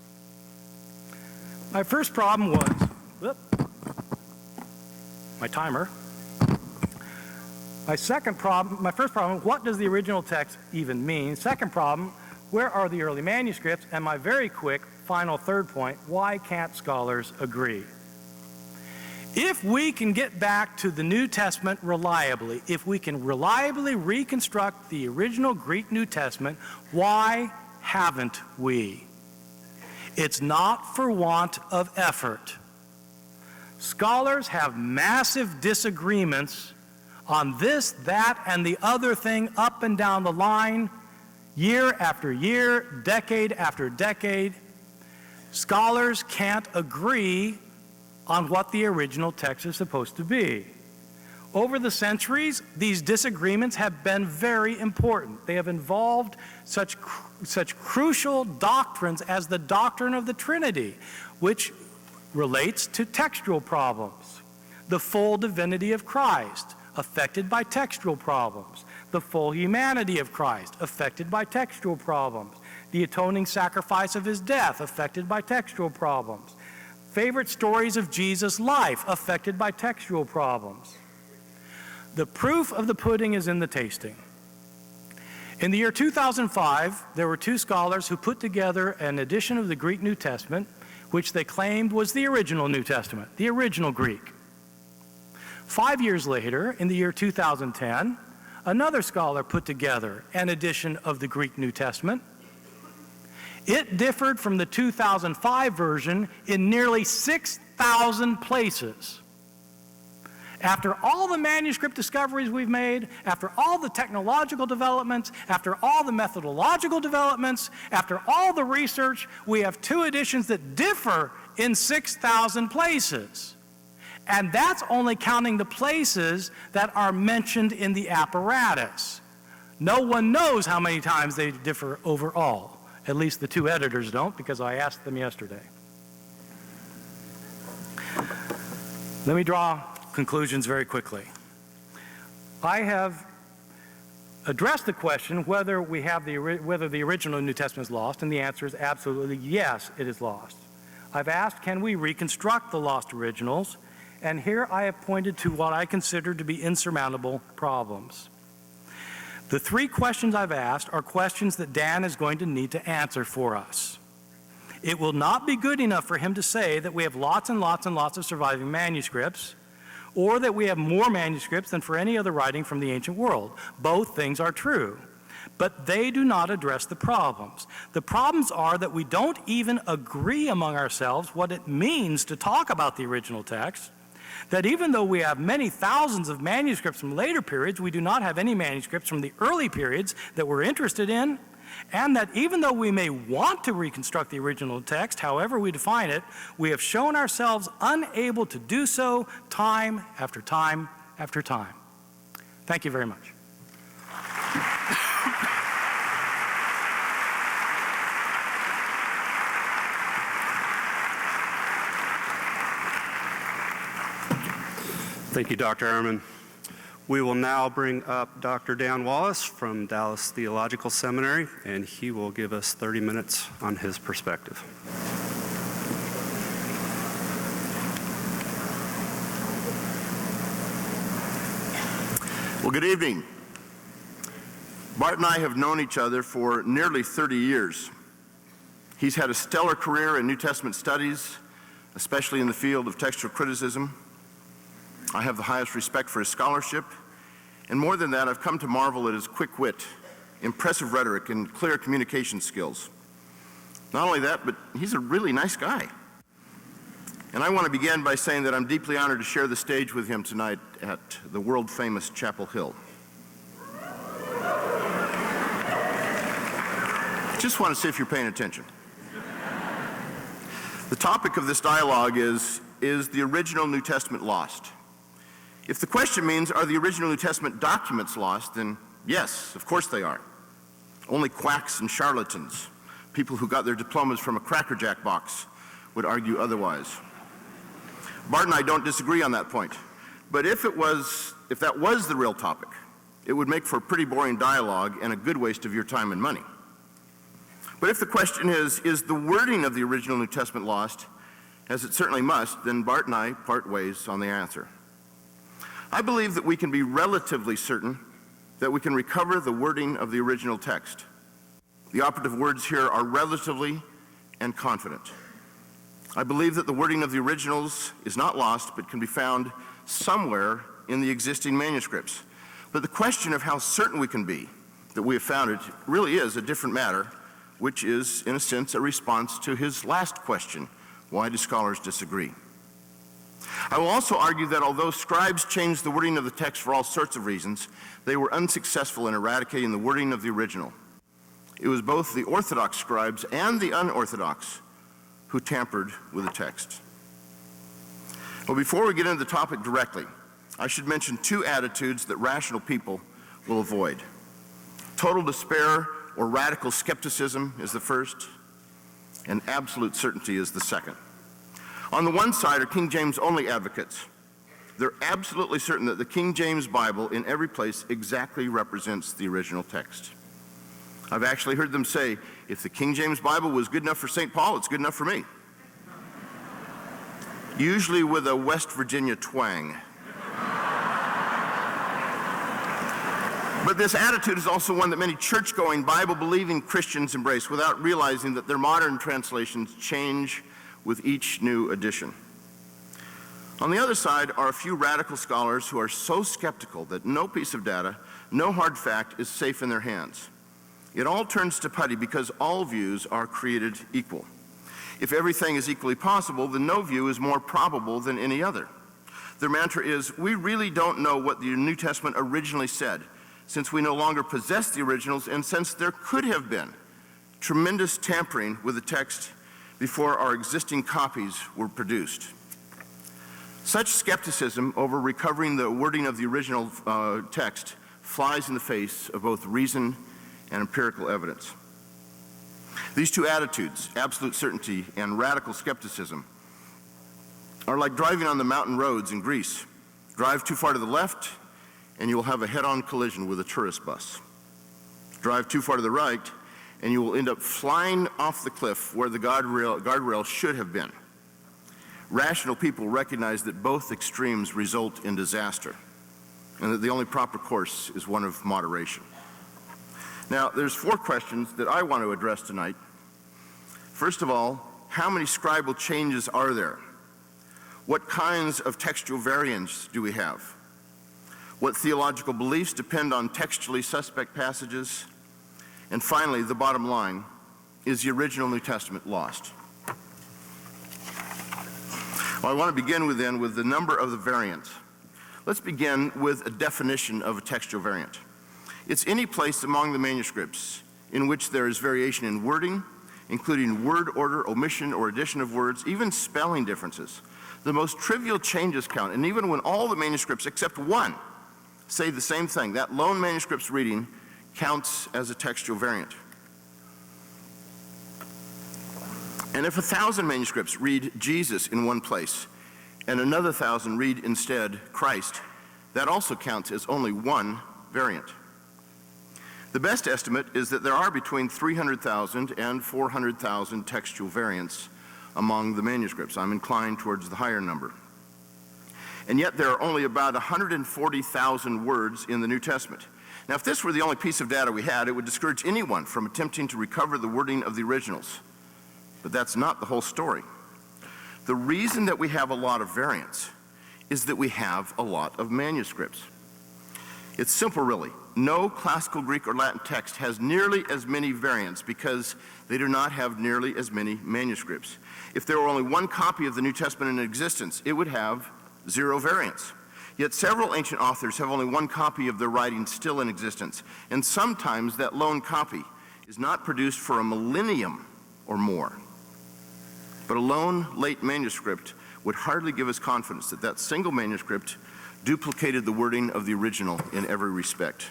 My first problem was, my timer. My first problem, what does the original text even mean? Second problem, where are the early manuscripts? And my very quick final third point, why can't scholars agree? If we can get back to the New Testament reliably, if we can reliably reconstruct the original Greek New Testament, why haven't we? It's not for want of effort. Scholars have massive disagreements on this, that, and the other thing up and down the line, year after year, decade after decade. Scholars can't agree on what the original text is supposed to be. Over the centuries, these disagreements have been very important. They have involved such crucial doctrines as the doctrine of the Trinity, which relates to textual problems. The full divinity of Christ, affected by textual problems. The full humanity of Christ, affected by textual problems. The atoning sacrifice of his death, affected by textual problems. Favorite stories of Jesus' life, affected by textual problems. The proof of the pudding is in the tasting. In the year 2005, there were 2 scholars who put together an edition of the Greek New Testament, which they claimed was the original New Testament, the original Greek. 5 years later, in the year 2010, another scholar put together an edition of the Greek New Testament. It differed from the 2005 version in nearly 6,000 places. After all the manuscript discoveries we've made, after all the technological developments, after all the methodological developments, after all the research, we have 2 editions that differ in 6,000 places. And that's only counting the places that are mentioned in the apparatus. No one knows how many times they differ overall. At least the 2 editors don't, because I asked them yesterday. Let me draw conclusions very quickly. I have addressed the question whether the original New Testament is lost, and the answer is absolutely yes, it is lost. I've asked, can we reconstruct the lost originals? And here I have pointed to what I consider to be insurmountable problems. The three questions I've asked are questions that Dan is going to need to answer for us. It will not be good enough for him to say that we have lots and lots and lots of surviving manuscripts, or that we have more manuscripts than for any other writing from the ancient world. Both things are true, but they do not address the problems. The problems are that we don't even agree among ourselves what it means to talk about the original text, that even though we have many thousands of manuscripts from later periods, we do not have any manuscripts from the early periods that we're interested in, and that even though we may want to reconstruct the original text, however we define it, we have shown ourselves unable to do so time after time after time. Thank you very much. Thank you, Dr. Ehrman. We will now bring up Dr. Dan Wallace from Dallas Theological Seminary, and he will give us 30 minutes on his perspective. Well, good evening. Bart and I have known each other for nearly 30 years. He's had a stellar career in New Testament studies, especially in the field of textual criticism. I have the highest respect for his scholarship, and more than that, I've come to marvel at his quick wit, impressive rhetoric, and clear communication skills. Not only that, but he's a really nice guy. And I want to begin by saying that I'm deeply honored to share the stage with him tonight at the world-famous Chapel Hill. Just want to see if you're paying attention. The topic of this dialogue is the original New Testament lost? If the question means, are the original New Testament documents lost, then yes, of course they are. Only quacks and charlatans, people who got their diplomas from a Cracker Jack box, would argue otherwise. Bart and I don't disagree on that point, but if that was the real topic, it would make for a pretty boring dialogue and a good waste of your time and money. But if the question is the wording of the original New Testament lost, as it certainly must, then Bart and I part ways on the answer. I believe that we can be relatively certain that we can recover the wording of the original text. The operative words here are relatively and confident. I believe that the wording of the originals is not lost, but can be found somewhere in the existing manuscripts. But the question of how certain we can be that we have found it really is a different matter, which is, in a sense, a response to his last question: why do scholars disagree? I will also argue that although scribes changed the wording of the text for all sorts of reasons, they were unsuccessful in eradicating the wording of the original. It was both the orthodox scribes and the unorthodox who tampered with the text. Well, before we get into the topic directly, I should mention two attitudes that rational people will avoid. Total despair or radical skepticism is the first, and absolute certainty is the second. On the one side are King James only advocates. They're absolutely certain that the King James Bible in every place exactly represents the original text. I've actually heard them say, if the King James Bible was good enough for St. Paul, it's good enough for me. Usually with a West Virginia twang. But this attitude is also one that many church-going, Bible-believing Christians embrace without realizing that their modern translations change with each new edition. On the other side are a few radical scholars who are so skeptical that no piece of data, no hard fact is safe in their hands. It all turns to putty because all views are created equal. If everything is equally possible, then no view is more probable than any other. Their mantra is, we really don't know what the New Testament originally said, since we no longer possess the originals and since there could have been tremendous tampering with the text before our existing copies were produced. Such skepticism over recovering the wording of the original text flies in the face of both reason and empirical evidence. These two attitudes, absolute certainty and radical skepticism, are like driving on the mountain roads in Greece. Drive too far to the left, and you will have a head-on collision with a tourist bus. Drive too far to the right, and you will end up flying off the cliff where the guardrail should have been. Rational people recognize that both extremes result in disaster, and that the only proper course is one of moderation. Now, there's 4 questions that I want to address tonight. First of all, how many scribal changes are there? What kinds of textual variants do we have? What theological beliefs depend on textually suspect passages? And finally, the bottom line, is the original New Testament lost? Well, I want to begin with the number of the variants. Let's begin with a definition of a textual variant. It's any place among the manuscripts in which there is variation in wording, including word order, omission, or addition of words, even spelling differences. The most trivial changes count, and even when all the manuscripts except one say the same thing, that lone manuscript's reading counts as a textual variant. And if 1,000 manuscripts read Jesus in one place, and another 1,000 read instead Christ, that also counts as only one variant. The best estimate is that there are between 300,000 and 400,000 textual variants among the manuscripts. I'm inclined towards the higher number. And yet there are only about 140,000 words in the New Testament. Now, if this were the only piece of data we had, it would discourage anyone from attempting to recover the wording of the originals. But that's not the whole story. The reason that we have a lot of variants is that we have a lot of manuscripts. It's simple, really. No classical Greek or Latin text has nearly as many variants because they do not have nearly as many manuscripts. If there were only one copy of the New Testament in existence, it would have 0 variants. Yet several ancient authors have only one copy of their writings still in existence, and sometimes that lone copy is not produced for a millennium or more. But a lone late manuscript would hardly give us confidence that that single manuscript duplicated the wording of the original in every respect.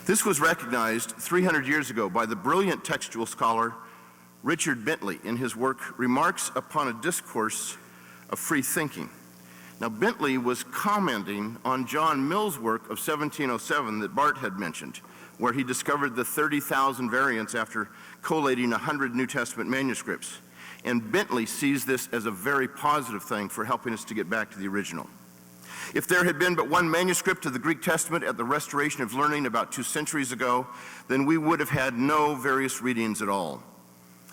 This was recognized 300 years ago by the brilliant textual scholar Richard Bentley in his work Remarks Upon a Discourse of Free Thinking. Now, Bentley was commenting on John Mill's work of 1707 that Bart had mentioned, where he discovered the 30,000 variants after collating 100 New Testament manuscripts. And Bentley sees this as a very positive thing for helping us to get back to the original. If there had been but one manuscript of the Greek Testament at the Restoration of Learning about 2 centuries ago, then we would have had no various readings at all.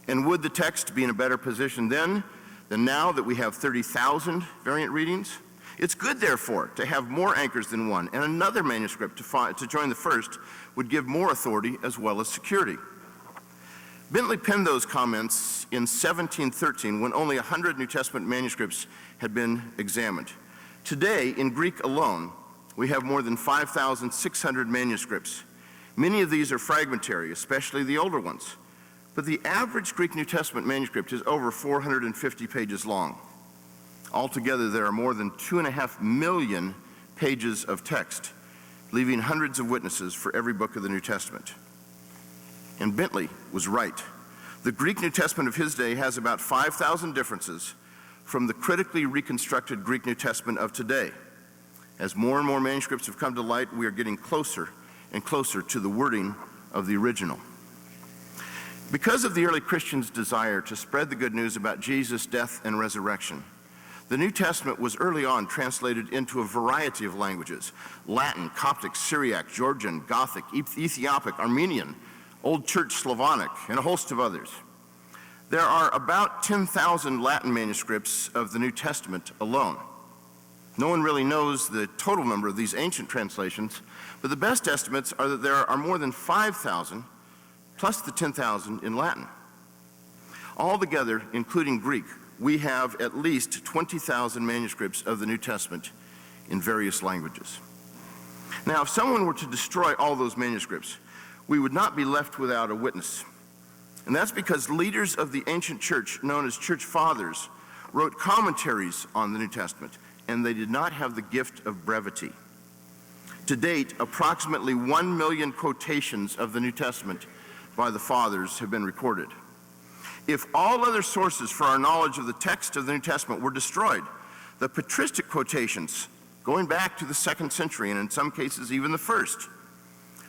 And would the text be in a better position then than now that we have 30,000 variant readings? It's good, therefore, to have more anchors than one, and another manuscript to join the first would give more authority as well as security. Bentley penned those comments in 1713 when only 100 New Testament manuscripts had been examined. Today, in Greek alone, we have more than 5,600 manuscripts. Many of these are fragmentary, especially the older ones. But the average Greek New Testament manuscript is over 450 pages long. Altogether, there are more than 2.5 million pages of text, leaving hundreds of witnesses for every book of the New Testament. And Bentley was right. The Greek New Testament of his day has about 5,000 differences from the critically reconstructed Greek New Testament of today. As more and more manuscripts have come to light, we are getting closer and closer to the wording of the original. Because of the early Christians' desire to spread the good news about Jesus' death and resurrection, the New Testament was early on translated into a variety of languages: Latin, Coptic, Syriac, Georgian, Gothic, Ethiopic, Armenian, Old Church Slavonic, and a host of others. There are about 10,000 Latin manuscripts of the New Testament alone. No one really knows the total number of these ancient translations, but the best estimates are that there are more than 5,000, plus the 10,000 in Latin. Altogether, including Greek, we have at least 20,000 manuscripts of the New Testament in various languages. Now, if someone were to destroy all those manuscripts, we would not be left without a witness. And that's because leaders of the ancient church, known as church fathers, wrote commentaries on the New Testament, and they did not have the gift of brevity. To date, approximately 1 million quotations of the New Testament by the fathers have been recorded. If all other sources for our knowledge of the text of the New Testament were destroyed, the patristic quotations, going back to the 2nd century, and in some cases even the 1st,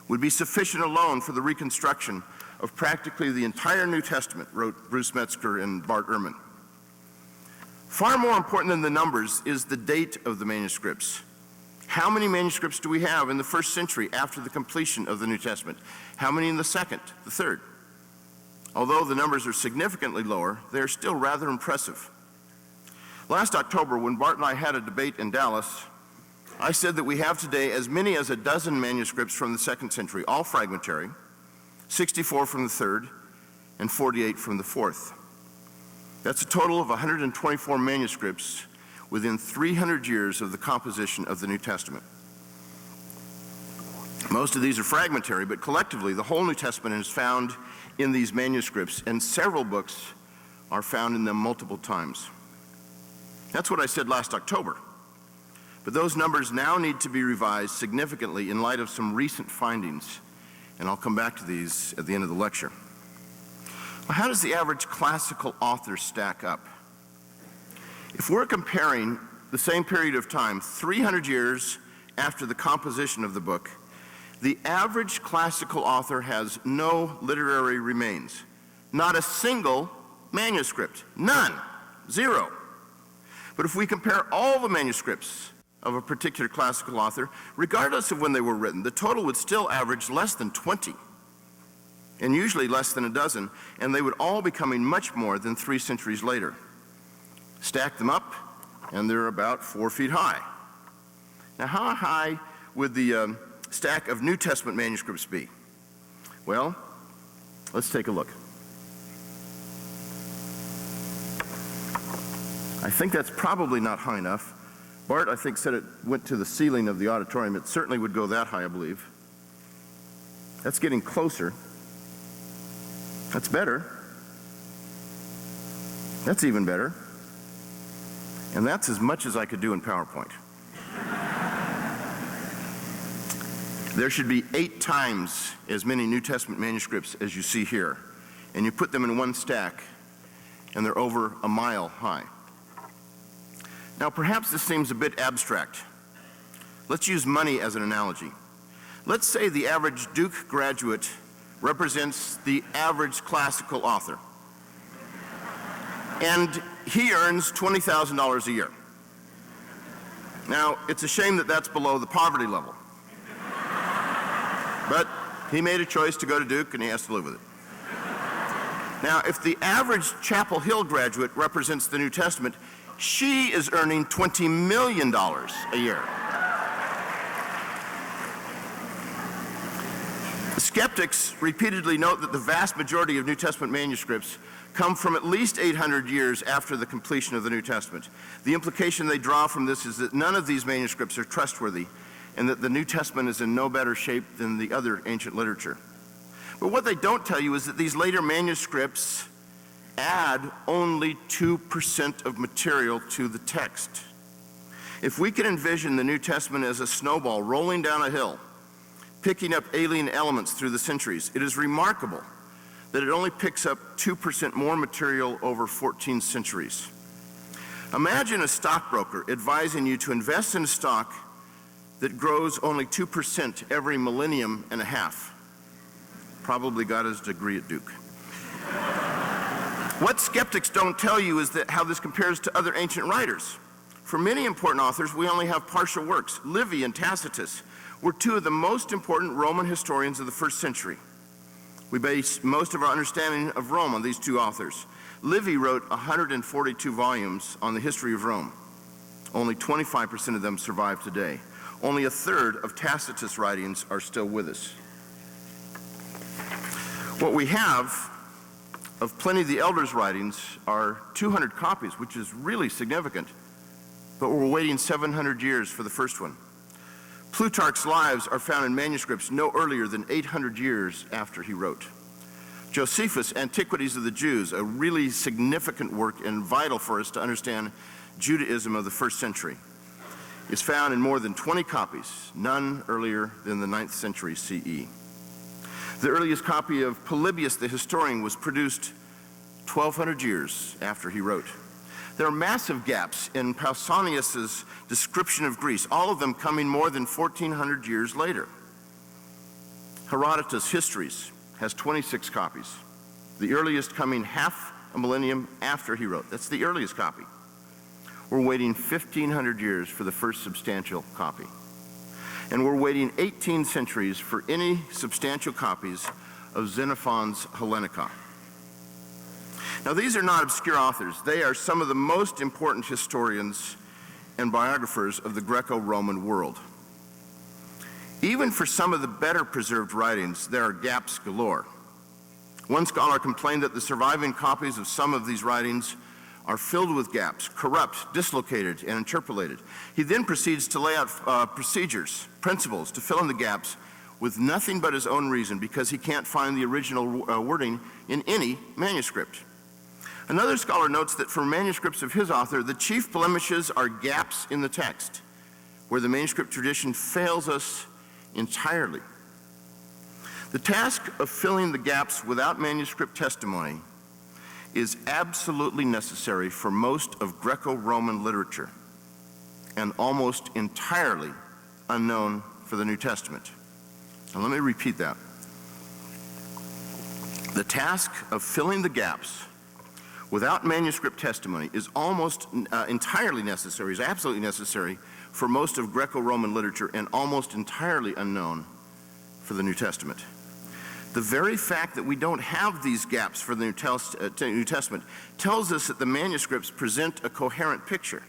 would be sufficient alone for the reconstruction of practically the entire New Testament, wrote Bruce Metzger and Bart Ehrman. Far more important than the numbers is the date of the manuscripts. How many manuscripts do we have in the first century after the completion of the New Testament? How many in the second, the third? Although the numbers are significantly lower, they are still rather impressive. Last October, when Bart and I had a debate in Dallas, I said that we have today as many as a dozen manuscripts from the second century, all fragmentary, 64 from the third, and 48 from the fourth. That's a total of 124 manuscripts within 300 years of the composition of the New Testament. Most of these are fragmentary, but collectively, the whole New Testament is found in these manuscripts, and several books are found in them multiple times. That's what I said last October. But those numbers now need to be revised significantly in light of some recent findings, and I'll come back to these at the end of the lecture. Well, how does the average classical author stack up? If we're comparing the same period of time, 300 years after the composition of the book, the average classical author has no literary remains. Not a single manuscript. None. Zero. But if we compare all the manuscripts of a particular classical author, regardless of when they were written, the total would still average less than 20, and usually less than a dozen, and they would all be coming much more than 3 centuries later. Stack them up, and they're about 4 feet high. Now, how high would the stack of New Testament manuscripts be? Well, let's take a look. I think that's probably not high enough. Bart, I think, said it went to the ceiling of the auditorium. It certainly would go that high, I believe. That's getting closer. That's better. That's even better. And that's as much as I could do in PowerPoint. There should be 8 times as many New Testament manuscripts as you see here. And you put them in one stack, and they're over a mile high. Now, perhaps this seems a bit abstract. Let's use money as an analogy. Let's say the average Duke graduate represents the average classical author, and he earns $20,000 a year. Now, it's a shame that that's below the poverty level, but he made a choice to go to Duke, and he has to live with it. Now, if the average Chapel Hill graduate represents the New Testament, she is earning $20 million a year. Skeptics repeatedly note that the vast majority of New Testament manuscripts come from at least 800 years after the completion of the New Testament. The implication they draw from this is that none of these manuscripts are trustworthy, and that the New Testament is in no better shape than the other ancient literature. But what they don't tell you is that these later manuscripts add only 2% of material to the text. If we can envision the New Testament as a snowball rolling down a hill, picking up alien elements through the centuries, it is remarkable that it only picks up 2% more material over 14 centuries. Imagine a stockbroker advising you to invest in a stock that grows only 2% every millennium and a half. Probably got his degree at Duke. What skeptics don't tell you is that how this compares to other ancient writers. For many important authors, we only have partial works. Livy and Tacitus were 2 of the most important Roman historians of the first century. We base most of our understanding of Rome on these 2 authors. Livy wrote 142 volumes on the history of Rome. Only 25% of them survive today. Only a third of Tacitus' writings are still with us. What we have of Pliny the Elder's writings are 200 copies, which is really significant, but we're waiting 700 years for the first one. Plutarch's lives are found in manuscripts no earlier than 800 years after he wrote. Josephus' Antiquities of the Jews, a really significant work and vital for us to understand Judaism of the first century, is found in more than 20 copies, none earlier than the 9th century CE. The earliest copy of Polybius the historian was produced 1,200 years after he wrote. There are massive gaps in Pausanias' description of Greece, all of them coming more than 1,400 years later. Herodotus' Histories has 26 copies, the earliest coming half a millennium after he wrote. That's the earliest copy. We're waiting 1,500 years for the first substantial copy. And we're waiting 18 centuries for any substantial copies of Xenophon's Hellenica. Now, these are not obscure authors. They are some of the most important historians and biographers of the Greco-Roman world. Even for some of the better preserved writings, there are gaps galore. One scholar complained that the surviving copies of some of these writings are filled with gaps, corrupt, dislocated, and interpolated. He then proceeds to lay out procedures, principles to fill in the gaps with nothing but his own reason because he can't find the original wording in any manuscript. Another scholar notes that for manuscripts of his author, the chief blemishes are gaps in the text, where the manuscript tradition fails us entirely. The task of filling the gaps without manuscript testimony is absolutely necessary for most of Greco-Roman literature and almost entirely unknown for the New Testament. Now let me repeat that. The task of filling the gaps without manuscript testimony is almost entirely necessary, is absolutely necessary for most of Greco-Roman literature and almost entirely unknown for the New Testament. The very fact that we don't have these gaps for the New Testament tells us that the manuscripts present a coherent picture.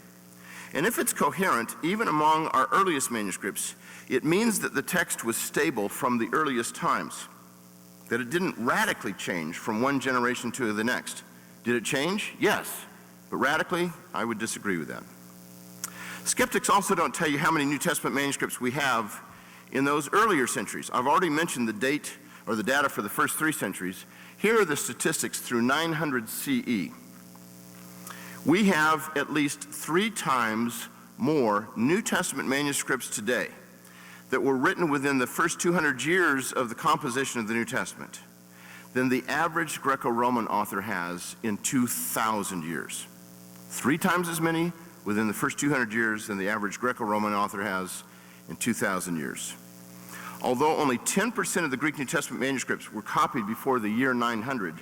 And if it's coherent, even among our earliest manuscripts, it means that the text was stable from the earliest times, that it didn't radically change from one generation to the next. Did it change? Yes. But radically, I would disagree with that. Skeptics also don't tell you how many New Testament manuscripts we have in those earlier centuries. I've already mentioned the date or the data for the first 3 centuries. Here are the statistics through 900 CE. We have at least 3 times more New Testament manuscripts today that were written within the first 200 years of the composition of the New Testament than the average Greco-Roman author has in 2,000 years. 3 times as many within the first 200 years than the average Greco-Roman author has in 2,000 years. Although only 10% of the Greek New Testament manuscripts were copied before the year 900,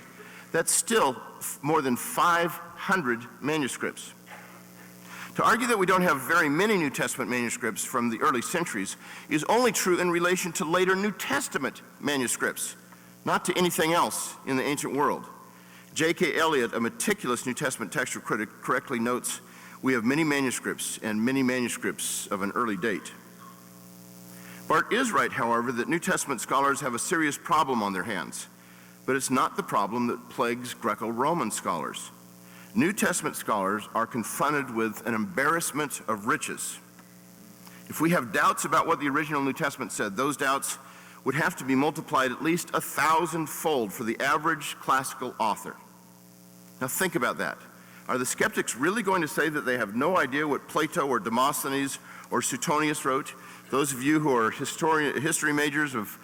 that's still more than 500 manuscripts. To argue that we don't have very many New Testament manuscripts from the early centuries is only true in relation to later New Testament manuscripts, not to anything else in the ancient world. J.K. Elliott, a meticulous New Testament textual critic, correctly notes, "We have many manuscripts and many manuscripts of an early date." Bart is right, however, that New Testament scholars have a serious problem on their hands, but it's not the problem that plagues Greco-Roman scholars. New Testament scholars are confronted with an embarrassment of riches. If we have doubts about what the original New Testament said, those doubts would have to be multiplied at least 1,000-fold for the average classical author. Now think about that. Are the skeptics really going to say that they have no idea what Plato or Demosthenes or Suetonius wrote? Those of you who are history majors of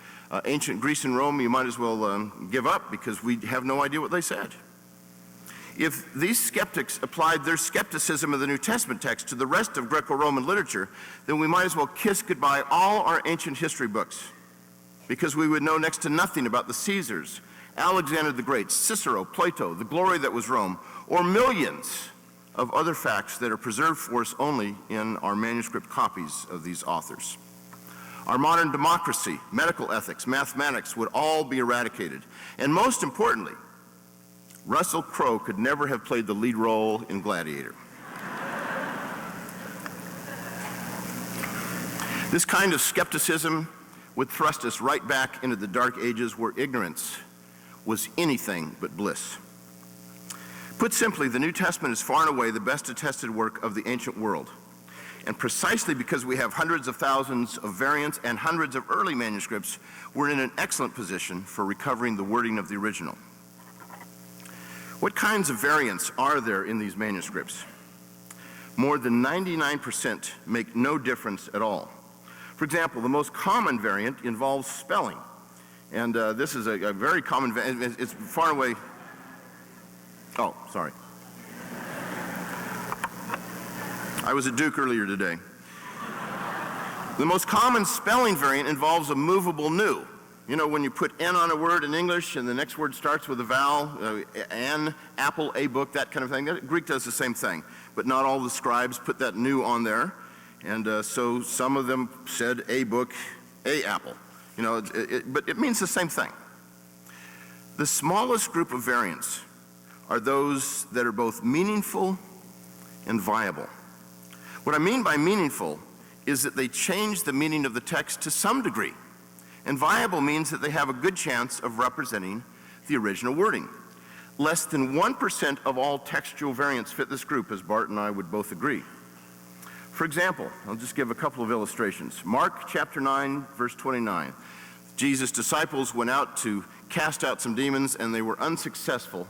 ancient Greece and Rome, you might as well give up because we have no idea what they said. If these skeptics applied their skepticism of the New Testament text to the rest of Greco-Roman literature, then we might as well kiss goodbye all our ancient history books, because we would know next to nothing about the Caesars, Alexander the Great, Cicero, Plato, the glory that was Rome, or millions of other facts that are preserved for us only in our manuscript copies of these authors. Our modern democracy, medical ethics, mathematics would all be eradicated. And most importantly, Russell Crowe could never have played the lead role in Gladiator. This kind of skepticism would thrust us right back into the dark ages where ignorance was anything but bliss. Put simply, the New Testament is far and away the best attested work of the ancient world. And precisely because we have hundreds of thousands of variants and hundreds of early manuscripts, we're in an excellent position for recovering the wording of the original. What kinds of variants are there in these manuscripts? More than 99% make no difference at all. For example, the most common variant involves spelling. And this is a very common variant. It's far away. Oh, sorry. I was at Duke earlier today. The most common spelling variant involves a movable nu. You know, when you put N on a word in English and the next word starts with a vowel, an, apple, a book, that kind of thing. Greek does the same thing, but not all the scribes put that new on there. And so some of them said a book, a apple. You know, but it means the same thing. The smallest group of variants are those that are both meaningful and viable. What I mean by meaningful is that they change the meaning of the text to some degree. And viable means that they have a good chance of representing the original wording. Less than 1% of all textual variants fit this group, as Bart and I would both agree. For example, I'll just give a couple of illustrations. Mark chapter 9, verse 29. Jesus' disciples went out to cast out some demons, and they were unsuccessful.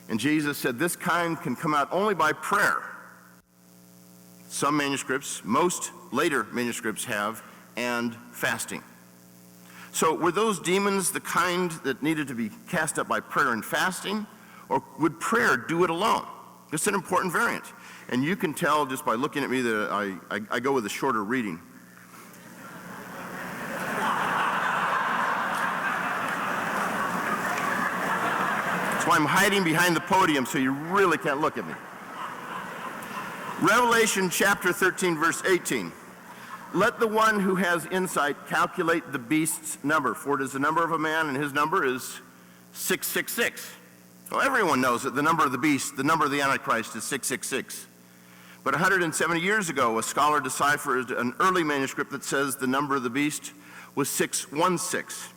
And Jesus said, this kind can come out only by prayer. Some manuscripts, most later manuscripts have, and fasting. So were those demons the kind that needed to be cast out by prayer and fasting, or would prayer do it alone? It's an important variant. And you can tell just by looking at me that I go with a shorter reading. So I'm hiding behind the podium so you really can't look at me. Revelation chapter 13, verse 18. Let the one who has insight calculate the beast's number, for it is the number of a man, and his number is 666. Well, everyone knows that the number of the beast, the number of the Antichrist, is 666. But 170 years ago, a scholar deciphered an early manuscript that says the number of the beast was 616.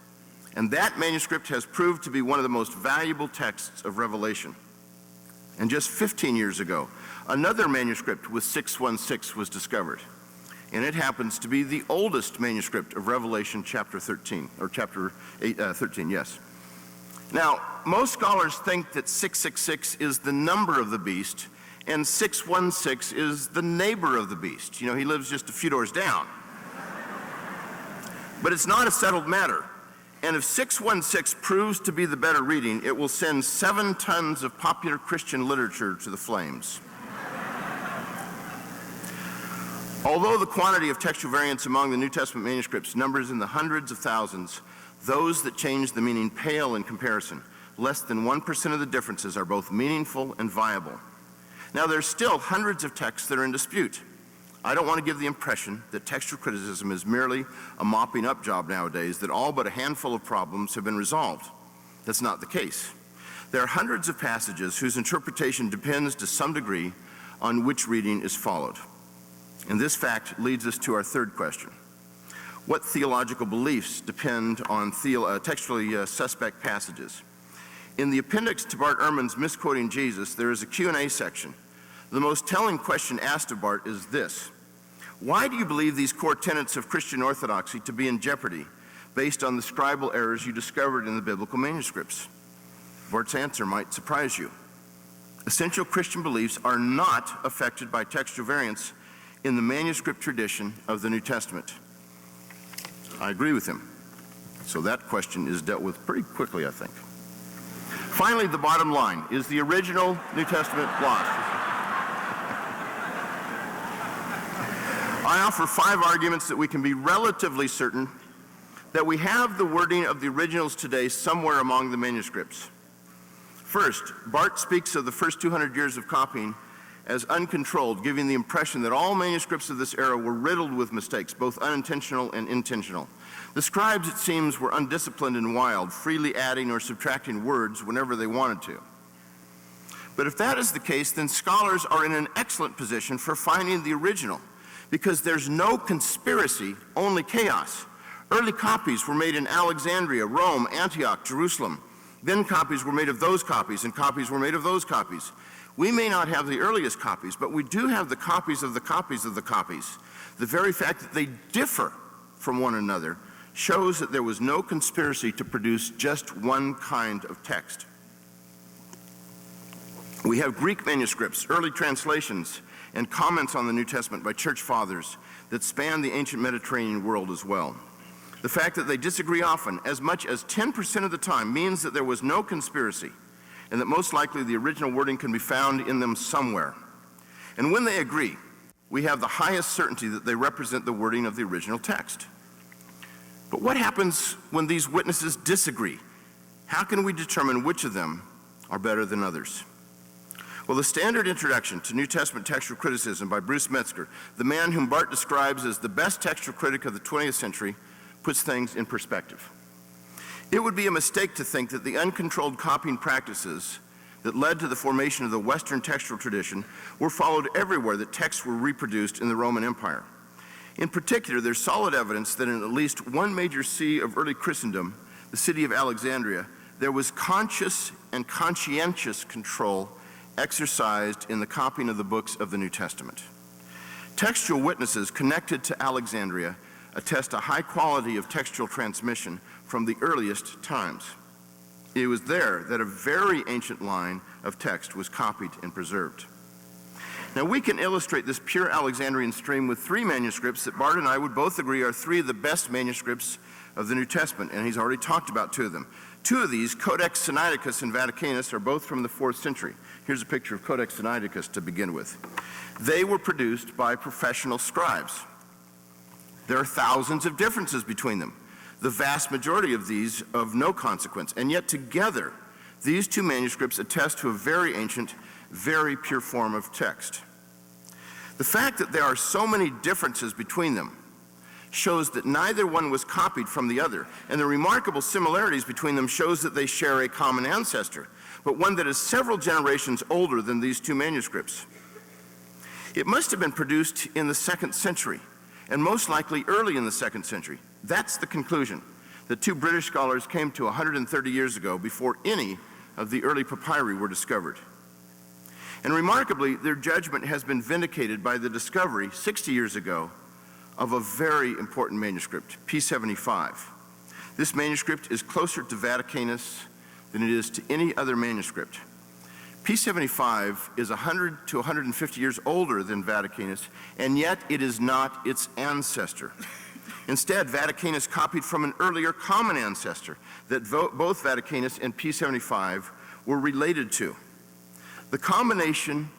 And that manuscript has proved to be one of the most valuable texts of Revelation. And just 15 years ago, another manuscript with 616 was discovered. And it happens to be the oldest manuscript of Revelation chapter 13, or chapter 13, yes. Now, most scholars think that 666 is the number of the beast, and 616 is the neighbor of the beast. You know, he lives just a few doors down. But it's not a settled matter. And if 616 proves to be the better reading, it will send 7 tons of popular Christian literature to the flames. Although the quantity of textual variants among the New Testament manuscripts numbers in the hundreds of thousands, those that change the meaning pale in comparison. Less than 1% of the differences are both meaningful and viable. Now, there's still hundreds of texts that are in dispute. I don't want to give the impression that textual criticism is merely a mopping up job nowadays, that all but a handful of problems have been resolved. That's not the case. There are hundreds of passages whose interpretation depends to some degree on which reading is followed. And this fact leads us to our third question. What theological beliefs depend on textually suspect passages? In the appendix to Bart Ehrman's Misquoting Jesus, there is a Q&A section. The most telling question asked of Bart is this: why do you believe these core tenets of Christian orthodoxy to be in jeopardy based on the scribal errors you discovered in the biblical manuscripts? Bart's answer might surprise you. Essential Christian beliefs are not affected by textual variants in the manuscript tradition of the New Testament. I agree with him. So that question is dealt with pretty quickly, I think. Finally, the bottom line: is the original New Testament lost? I offer 5 arguments that we can be relatively certain that we have the wording of the originals today somewhere among the manuscripts. First, Bart speaks of the first 200 years of copying as uncontrolled, giving the impression that all manuscripts of this era were riddled with mistakes, both unintentional and intentional. The scribes, it seems, were undisciplined and wild, freely adding or subtracting words whenever they wanted to. But if that is the case, then scholars are in an excellent position for finding the original, because there's no conspiracy, only chaos. Early copies were made in Alexandria, Rome, Antioch, Jerusalem. Then copies were made of those copies, and copies were made of those copies. We may not have the earliest copies, but we do have the copies of the copies of the copies. The very fact that they differ from one another shows that there was no conspiracy to produce just one kind of text. We have Greek manuscripts, early translations, and comments on the New Testament by church fathers that span the ancient Mediterranean world as well. The fact that they disagree often, as much as 10% of the time, means that there was no conspiracy, and that most likely the original wording can be found in them somewhere. And when they agree, we have the highest certainty that they represent the wording of the original text. But what happens when these witnesses disagree? How can we determine which of them are better than others? Well, the standard introduction to New Testament textual criticism by Bruce Metzger, the man whom Bart describes as the best textual critic of the 20th century, puts things in perspective. It would be a mistake to think that the uncontrolled copying practices that led to the formation of the Western textual tradition were followed everywhere that texts were reproduced in the Roman Empire. In particular, there's solid evidence that in at least one major see of early Christendom, the city of Alexandria, there was conscious and conscientious control exercised in the copying of the books of the New Testament. Textual witnesses connected to Alexandria attest a high quality of textual transmission from the earliest times. It was there that a very ancient line of text was copied and preserved. Now, we can illustrate this pure Alexandrian stream with three manuscripts that Bart and I would both agree are three of the best manuscripts of the New Testament, and he's already talked about two of them. Two of these, Codex Sinaiticus and Vaticanus, are both from the 4th century. Here's a picture of Codex Sinaiticus to begin with. They were produced by professional scribes. There are thousands of differences between them, the vast majority of these of no consequence, and yet together, these two manuscripts attest to a very ancient, very pure form of text. The fact that there are so many differences between them shows that neither one was copied from the other, and the remarkable similarities between them shows that they share a common ancestor, but one that is several generations older than these two manuscripts. It must have been produced in the 2nd century, and most likely early in the 2nd century. That's the conclusion that two British scholars came to 130 years ago, before any of the early papyri were discovered. And remarkably, their judgment has been vindicated by the discovery 60 years ago of a very important manuscript, P75. This manuscript is closer to Vaticanus than it is to any other manuscript. P75 is 100 to 150 years older than Vaticanus, and yet it is not its ancestor. Instead, Vaticanus copied from an earlier common ancestor that both Vaticanus and P75 were related to. The combination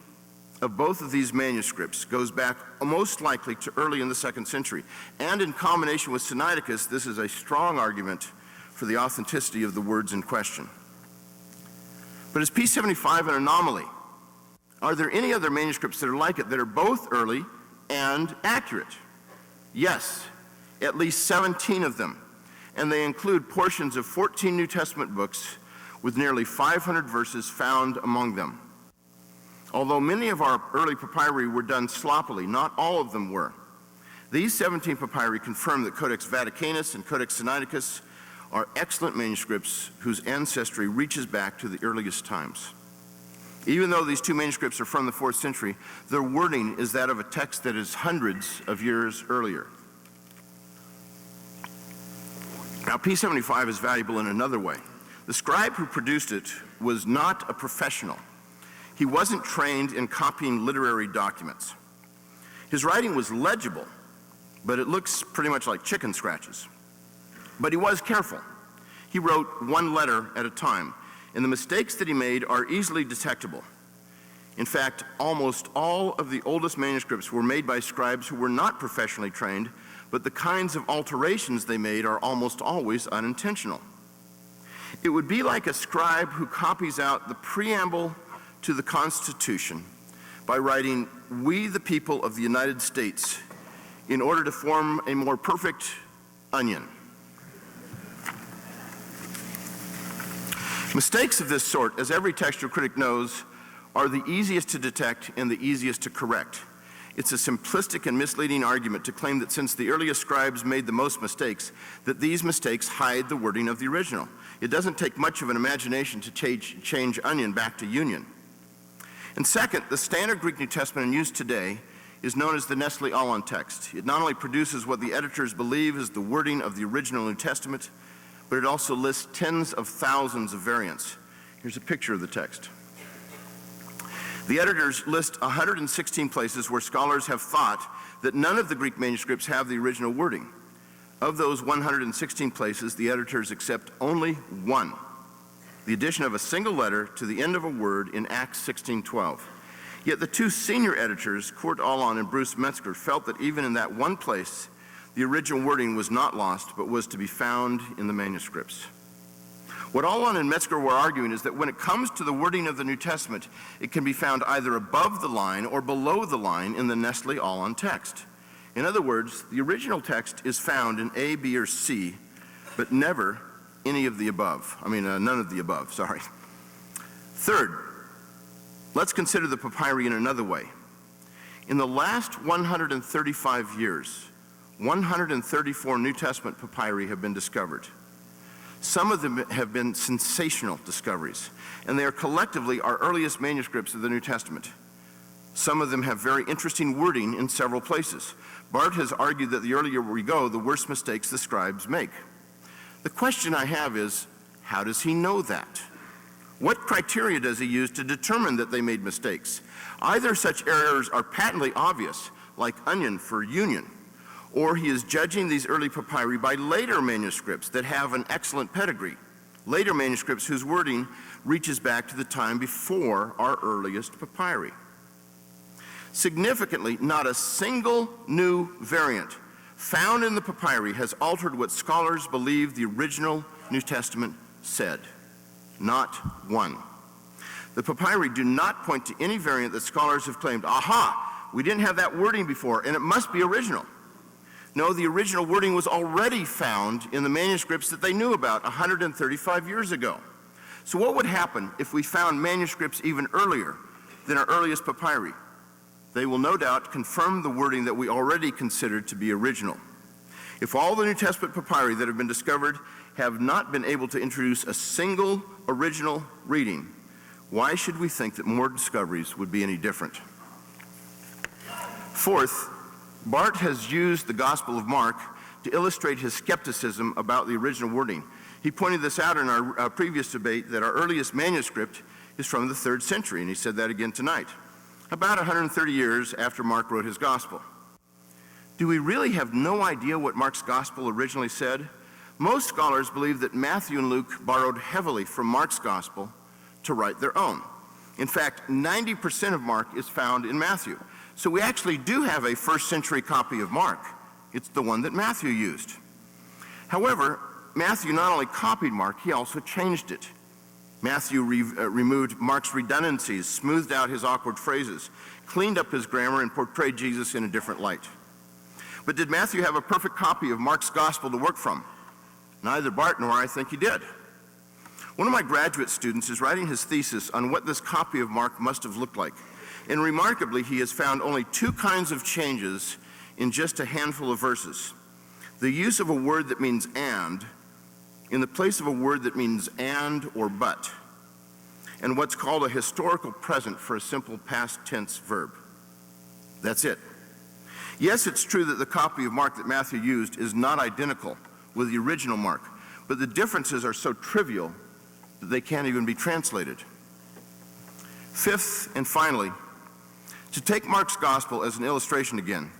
of both of these manuscripts goes back most likely to early in the 2nd century, and in combination with Sinaiticus, this is a strong argument for the authenticity of the words in question. But is P75 an anomaly? Are there any other manuscripts that are like it that are both early and accurate? Yes, at least 17 of them, and they include portions of 14 New Testament books with nearly 500 verses found among them. Although many of our early papyri were done sloppily, not all of them were. These 17 papyri confirm that Codex Vaticanus and Codex Sinaiticus are excellent manuscripts whose ancestry reaches back to the earliest times. Even though these two manuscripts are from the 4th century, their wording is that of a text that is hundreds of years earlier. Now, P75 is valuable in another way. The scribe who produced it was not a professional. He wasn't trained in copying literary documents. His writing was legible, but it looks pretty much like chicken scratches. But he was careful. He wrote one letter at a time, and the mistakes that he made are easily detectable. In fact, almost all of the oldest manuscripts were made by scribes who were not professionally trained, but the kinds of alterations they made are almost always unintentional. It would be like a scribe who copies out the preamble to the Constitution by writing, "We the people of the United States," in order to form a more perfect onion. Mistakes of this sort, as every textual critic knows, are the easiest to detect and the easiest to correct. It's a simplistic and misleading argument to claim that since the earliest scribes made the most mistakes, that these mistakes hide the wording of the original. It doesn't take much of an imagination to change onion back to union. And second, the standard Greek New Testament in use today is known as the Nestle Aland text. It not only produces what the editors believe is the wording of the original New Testament, but it also lists tens of thousands of variants. Here's a picture of the text. The editors list 116 places where scholars have thought that none of the Greek manuscripts have the original wording. Of those 116 places, the editors accept only one: the addition of a single letter to the end of a word in Acts 16:12. Yet the two senior editors, Kurt Aland and Bruce Metzger, felt that even in that one place, The original wording was not lost, but was to be found in the manuscripts. What Allon and Metzger were arguing is that when it comes to the wording of the New Testament, it can be found either above the line or below the line in the Nestle-Allon text. In other words, the original text is found in A, B, or C, but never any of the above. None of the above, sorry. Third, let's consider the papyri in another way. In the last 135 years, 134 New Testament papyri have been discovered. Some of them have been sensational discoveries, and they are collectively our earliest manuscripts of the New Testament. Some of them have very interesting wording in several places. Bart has argued that the earlier we go, the worse mistakes the scribes make. The question I have is, how does he know that? What criteria does he use to determine that they made mistakes? Either such errors are patently obvious, like onion for union, or he is judging these early papyri by later manuscripts that have an excellent pedigree, later manuscripts whose wording reaches back to the time before our earliest papyri. Significantly, not a single new variant found in the papyri has altered what scholars believe the original New Testament said. Not one. The papyri do not point to any variant that scholars have claimed, aha, we didn't have that wording before, and it must be original. No, the original wording was already found in the manuscripts that they knew about 135 years ago. So what would happen if we found manuscripts even earlier than our earliest papyri? They will no doubt confirm the wording that we already considered to be original. If all the New Testament papyri that have been discovered have not been able to introduce a single original reading, why should we think that more discoveries would be any different? Fourth, Bart has used the Gospel of Mark to illustrate his skepticism about the original wording. He pointed this out in our previous debate that our earliest manuscript is from the 3rd century, and he said that again tonight, about 130 years after Mark wrote his Gospel. Do we really have no idea what Mark's Gospel originally said? Most scholars believe that Matthew and Luke borrowed heavily from Mark's Gospel to write their own. In fact, 90% of Mark is found in Matthew. So we actually do have a 1st century copy of Mark. It's the one that Matthew used. However, Matthew not only copied Mark, he also changed it. Matthew removed Mark's redundancies, smoothed out his awkward phrases, cleaned up his grammar, and portrayed Jesus in a different light. But did Matthew have a perfect copy of Mark's Gospel to work from? Neither Bart nor I think he did. One of my graduate students is writing his thesis on what this copy of Mark must have looked like. And remarkably, he has found only 2 kinds of changes in just a handful of verses. The use of a word that means and in the place of a word that means and or but, and what's called a historical present for a simple past tense verb. That's it. Yes, it's true that the copy of Mark that Matthew used is not identical with the original Mark, but the differences are so trivial that they can't even be translated. Fifth, and finally, to take Mark's Gospel as an illustration again,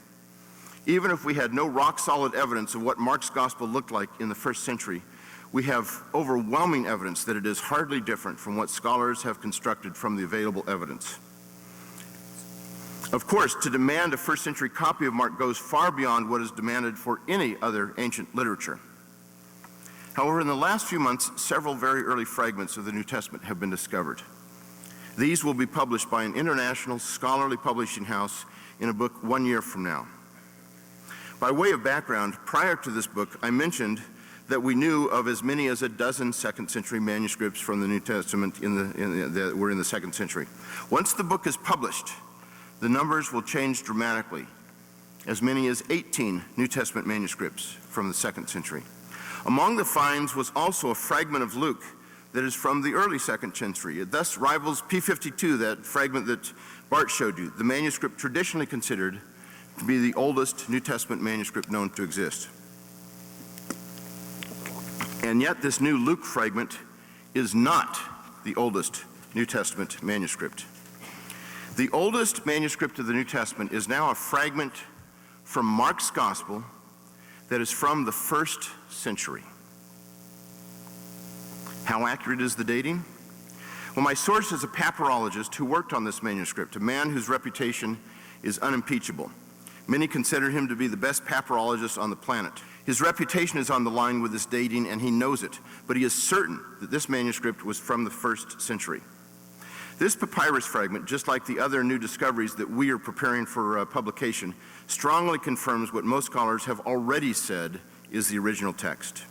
even if we had no rock-solid evidence of what Mark's Gospel looked like in the 1st century, we have overwhelming evidence that it is hardly different from what scholars have constructed from the available evidence. Of course, to demand a 1st century copy of Mark goes far beyond what is demanded for any other ancient literature. However, in the last few months, several very early fragments of the New Testament have been discovered. These will be published by an international scholarly publishing house in a book 1 year from now. By way of background, prior to this book, I mentioned that we knew of as many as a dozen 2nd century manuscripts from the New Testament that were in the 2nd century. Once the book is published, the numbers will change dramatically. As many as 18 New Testament manuscripts from the 2nd century. Among the finds was also a fragment of Luke that is from the early 2nd century. It thus rivals P52, that fragment that Bart showed you, the manuscript traditionally considered to be the oldest New Testament manuscript known to exist. And yet this new Luke fragment is not the oldest New Testament manuscript. The oldest manuscript of the New Testament is now a fragment from Mark's Gospel that is from the 1st century. How accurate is the dating? Well, my source is a papyrologist who worked on this manuscript, a man whose reputation is unimpeachable. Many consider him to be the best papyrologist on the planet. His reputation is on the line with his dating, and he knows it, but he is certain that this manuscript was from the 1st century. This papyrus fragment, just like the other new discoveries that we are preparing for publication, strongly confirms what most scholars have already said is the original text.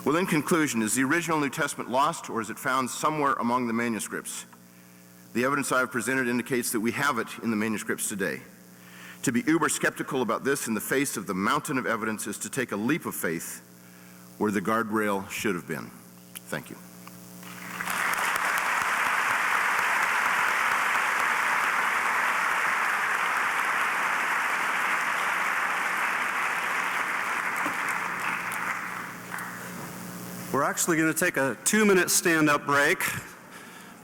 Well, in conclusion, is the original New Testament lost, or is it found somewhere among the manuscripts? The evidence I have presented indicates that we have it in the manuscripts today. To be uber skeptical about this in the face of the mountain of evidence is to take a leap of faith where the guardrail should have been. Thank you. We're actually going to take a 2-minute stand-up break.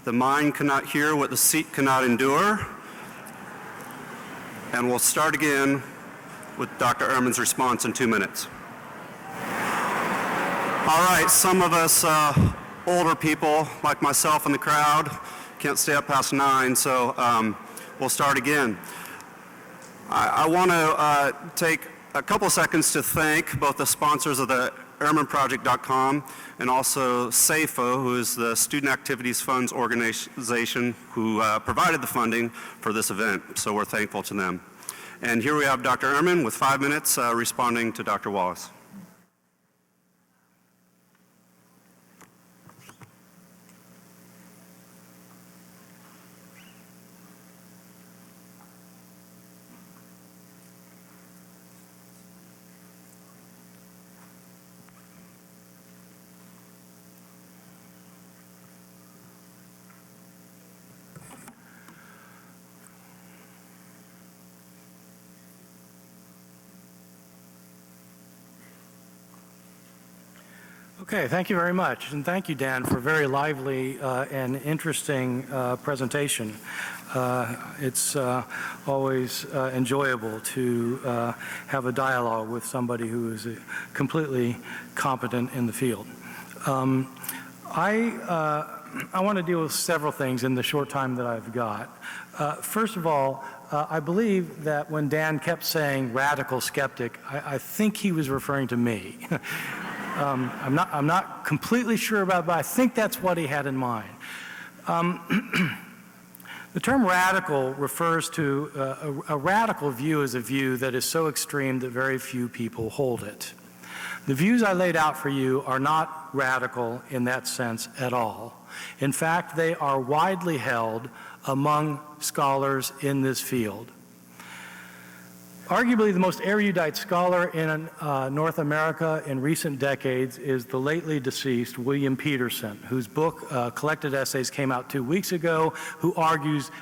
The mind cannot hear what the seat cannot endure. And we'll start again with Dr. Ehrman's response in 2 minutes. All right, some of us older people, like myself in the crowd, can't stay up past 9, so we'll start again. I want to take a couple seconds to thank both the sponsors of the EhrmanProject.com and also SAFO, who is the Student Activities Funds organization who provided the funding for this event. So we're thankful to them. And here we have Dr. Ehrman with 5 minutes responding to Dr. Wallace. Okay, thank you very much. And thank you, Dan, for a very lively and interesting presentation. It's always enjoyable to have a dialogue with somebody who is completely competent in the field. I want to deal with several things in the short time that I've got. First of all, I believe that when Dan kept saying radical skeptic, I think he was referring to me. I'm not completely sure about it, but I think that's what he had in mind. The term radical refers to a radical view is a view that is so extreme that very few people hold it. The views I laid out for you are not radical in that sense at all. In fact, they are widely held among scholars in this field. Arguably the most erudite scholar in North America in recent decades is the lately deceased William Peterson, whose book, Collected Essays, came out 2 weeks ago, who argues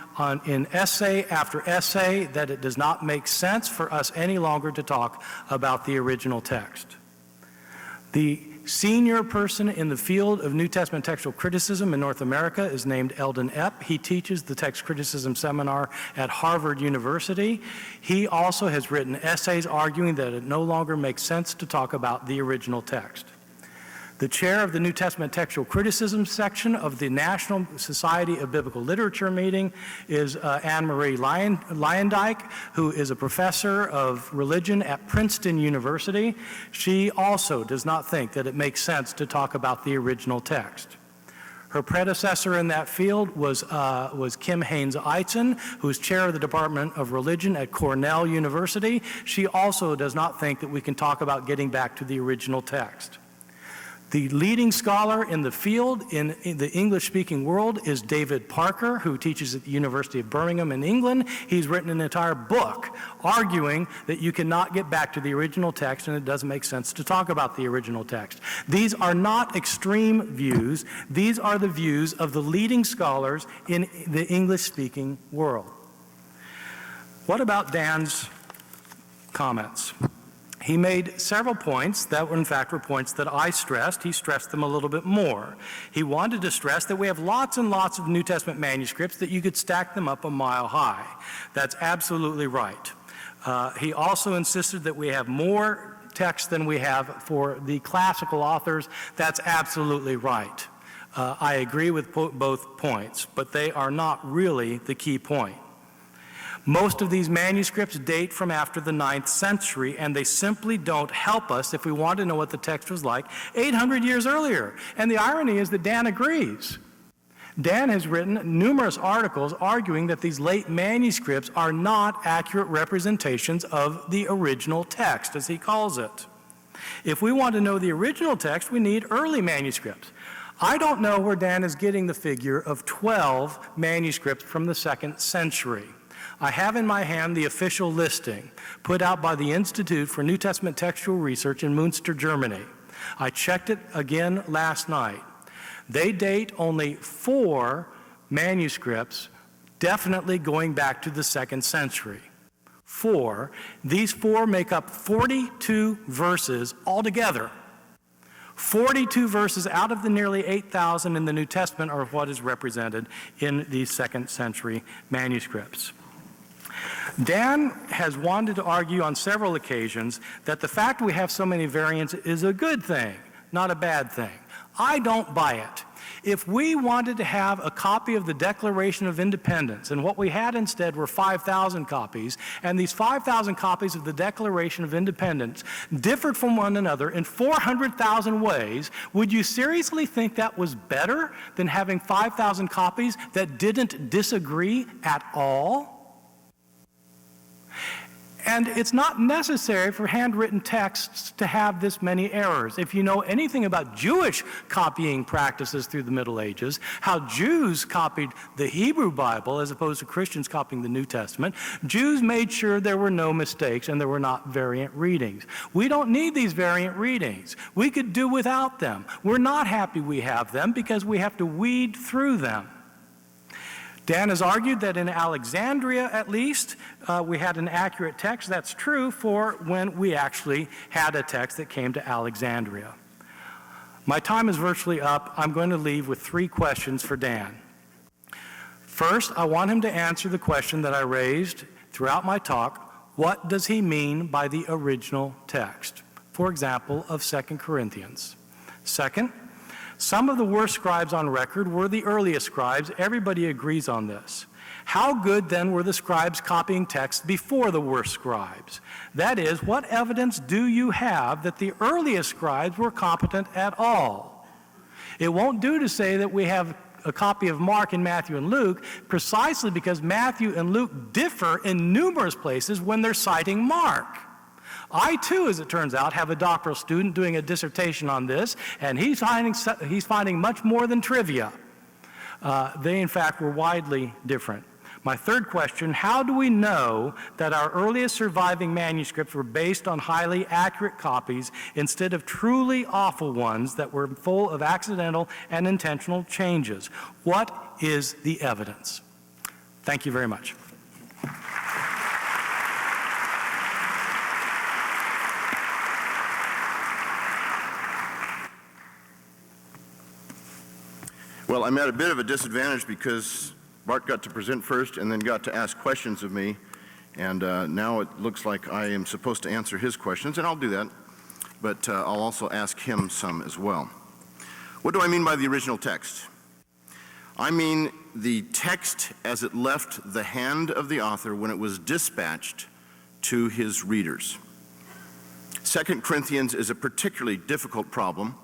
in essay after essay that it does not make sense for us any longer to talk about the original text. The senior person in the field of New Testament textual criticism in North America is named Eldon Epp. He teaches the text criticism seminar at Harvard University. He also has written essays arguing that it no longer makes sense to talk about the original text. The chair of the New Testament textual criticism section of the National Society of Biblical Literature meeting is Anne-Marie Lyondike, who is a professor of religion at Princeton University. She also does not think that it makes sense to talk about the original text. Her predecessor in that field was Kim Haynes-Eitzen, who is chair of the Department of Religion at Cornell University. She also does not think that we can talk about getting back to the original text. The leading scholar in the field in the English-speaking world is David Parker, who teaches at the University of Birmingham in England. He's written an entire book arguing that you cannot get back to the original text and it doesn't make sense to talk about the original text. These are not extreme views. These are the views of the leading scholars in the English-speaking world. What about Dan's comments? He made several points that in fact were points that I stressed. He stressed them a little bit more. He wanted to stress that we have lots and lots of New Testament manuscripts that you could stack them up a mile high. That's absolutely right. He also insisted that we have more text than we have for the classical authors. That's absolutely right. I agree with both points, but they are not really the key point. Most of these manuscripts date from after the 9th century, and they simply don't help us if we want to know what the text was like 800 years earlier. And the irony is that Dan agrees. Dan has written numerous articles arguing that these late manuscripts are not accurate representations of the original text, as he calls it. If we want to know the original text, we need early manuscripts. I don't know where Dan is getting the figure of 12 manuscripts from the 2nd century. I have in my hand the official listing put out by the Institute for New Testament Textual Research in Münster, Germany. I checked it again last night. They date only 4 manuscripts, definitely going back to the 2nd century. 4. These 4 make up 42 verses altogether. 42 verses out of the nearly 8,000 in the New Testament are what is represented in these 2nd century manuscripts. Dan has wanted to argue on several occasions that the fact we have so many variants is a good thing, not a bad thing. I don't buy it. If we wanted to have a copy of the Declaration of Independence, and what we had instead were 5,000 copies, and these 5,000 copies of the Declaration of Independence differed from one another in 400,000 ways, would you seriously think that was better than having 5,000 copies that didn't disagree at all? And it's not necessary for handwritten texts to have this many errors. If you know anything about Jewish copying practices through the Middle Ages, how Jews copied the Hebrew Bible as opposed to Christians copying the New Testament, Jews made sure there were no mistakes and there were not variant readings. We don't need these variant readings. We could do without them. We're not happy we have them because we have to weed through them. Dan has argued that in Alexandria, at least, we had an accurate text. That's true for when we actually had a text that came to Alexandria. My time is virtually up. I'm going to leave with 3 questions for Dan. First, I want him to answer the question that I raised throughout my talk. What does he mean by the original text? For example, of 2 Corinthians. Second, some of the worst scribes on record were the earliest scribes. Everybody agrees on this. How good then were the scribes copying texts before the worst scribes? That is, what evidence do you have that the earliest scribes were competent at all? It won't do to say that we have a copy of Mark and Matthew and Luke precisely because Matthew and Luke differ in numerous places when they're citing Mark. I, too, as it turns out, have a doctoral student doing a dissertation on this, and he's finding much more than trivia. They, in fact, were widely different. My third question, how do we know that our earliest surviving manuscripts were based on highly accurate copies instead of truly awful ones that were full of accidental and intentional changes? What is the evidence? Thank you very much. Well, I'm at a bit of a disadvantage because Bart got to present first and then got to ask questions of me, and now it looks like I am supposed to answer his questions, and I'll do that, but I'll also ask him some as well. What do I mean by the original text? I mean the text as it left the hand of the author when it was dispatched to his readers. 2 Corinthians is a particularly difficult problem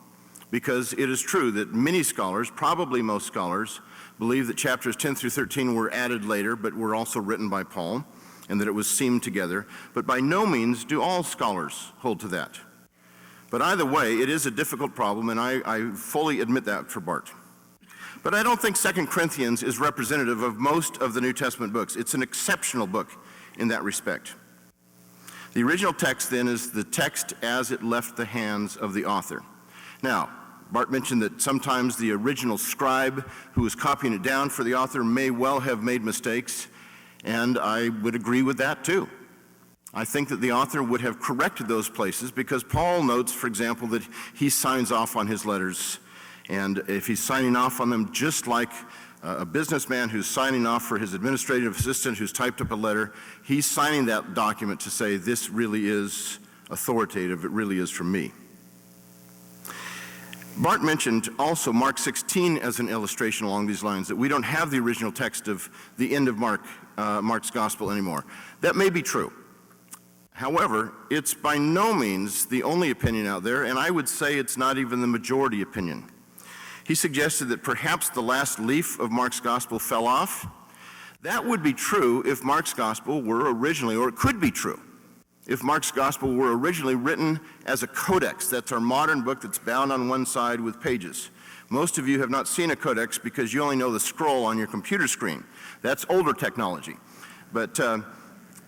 because it is true that many scholars, probably most scholars, believe that chapters 10 through 13 were added later, but were also written by Paul, and that it was seamed together. But by no means do all scholars hold to that. But either way, it is a difficult problem, and I fully admit that for Bart. But I don't think 2 Corinthians is representative of most of the New Testament books. It's an exceptional book in that respect. The original text, then, is the text as it left the hands of the author. Now, Bart mentioned that sometimes the original scribe who was copying it down for the author may well have made mistakes, and I would agree with that too. I think that the author would have corrected those places because Paul notes, for example, that he signs off on his letters, and if he's signing off on them just like a businessman who's signing off for his administrative assistant who's typed up a letter, he's signing that document to say this really is authoritative, it really is from me. Bart mentioned also Mark 16 as an illustration along these lines, that we don't have the original text of the end of Mark's gospel anymore. That may be true. However, it's by no means the only opinion out there, and I would say it's not even the majority opinion. He suggested that perhaps the last leaf of Mark's gospel fell off. That would be true if Mark's gospel were originally, or it could be true, if Mark's gospel were originally written as a codex. That's our modern book that's bound on one side with pages. Most of you have not seen a codex because you only know the scroll on your computer screen. That's older technology. But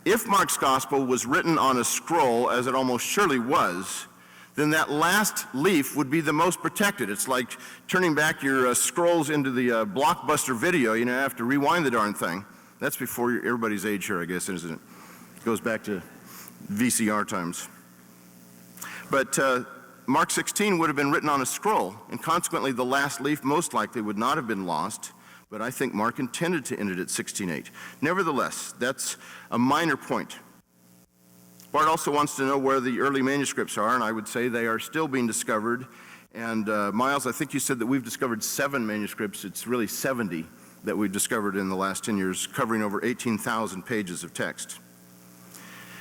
if Mark's gospel was written on a scroll, as it almost surely was, then that last leaf would be the most protected. It's like turning back your scrolls into the Blockbuster video. You have to rewind the darn thing. That's before everybody's age here, I guess, isn't it? It goes back to VCR times. But Mark 16 would have been written on a scroll, and consequently the last leaf most likely would not have been lost, but I think Mark intended to end it at 16:8. Nevertheless, that's a minor point. Bart also wants to know where the early manuscripts are, and I would say they are still being discovered. And Miles, I think you said that we've discovered 7 manuscripts. It's really 70 that we've discovered in the last 10 years, covering over 18,000 pages of text.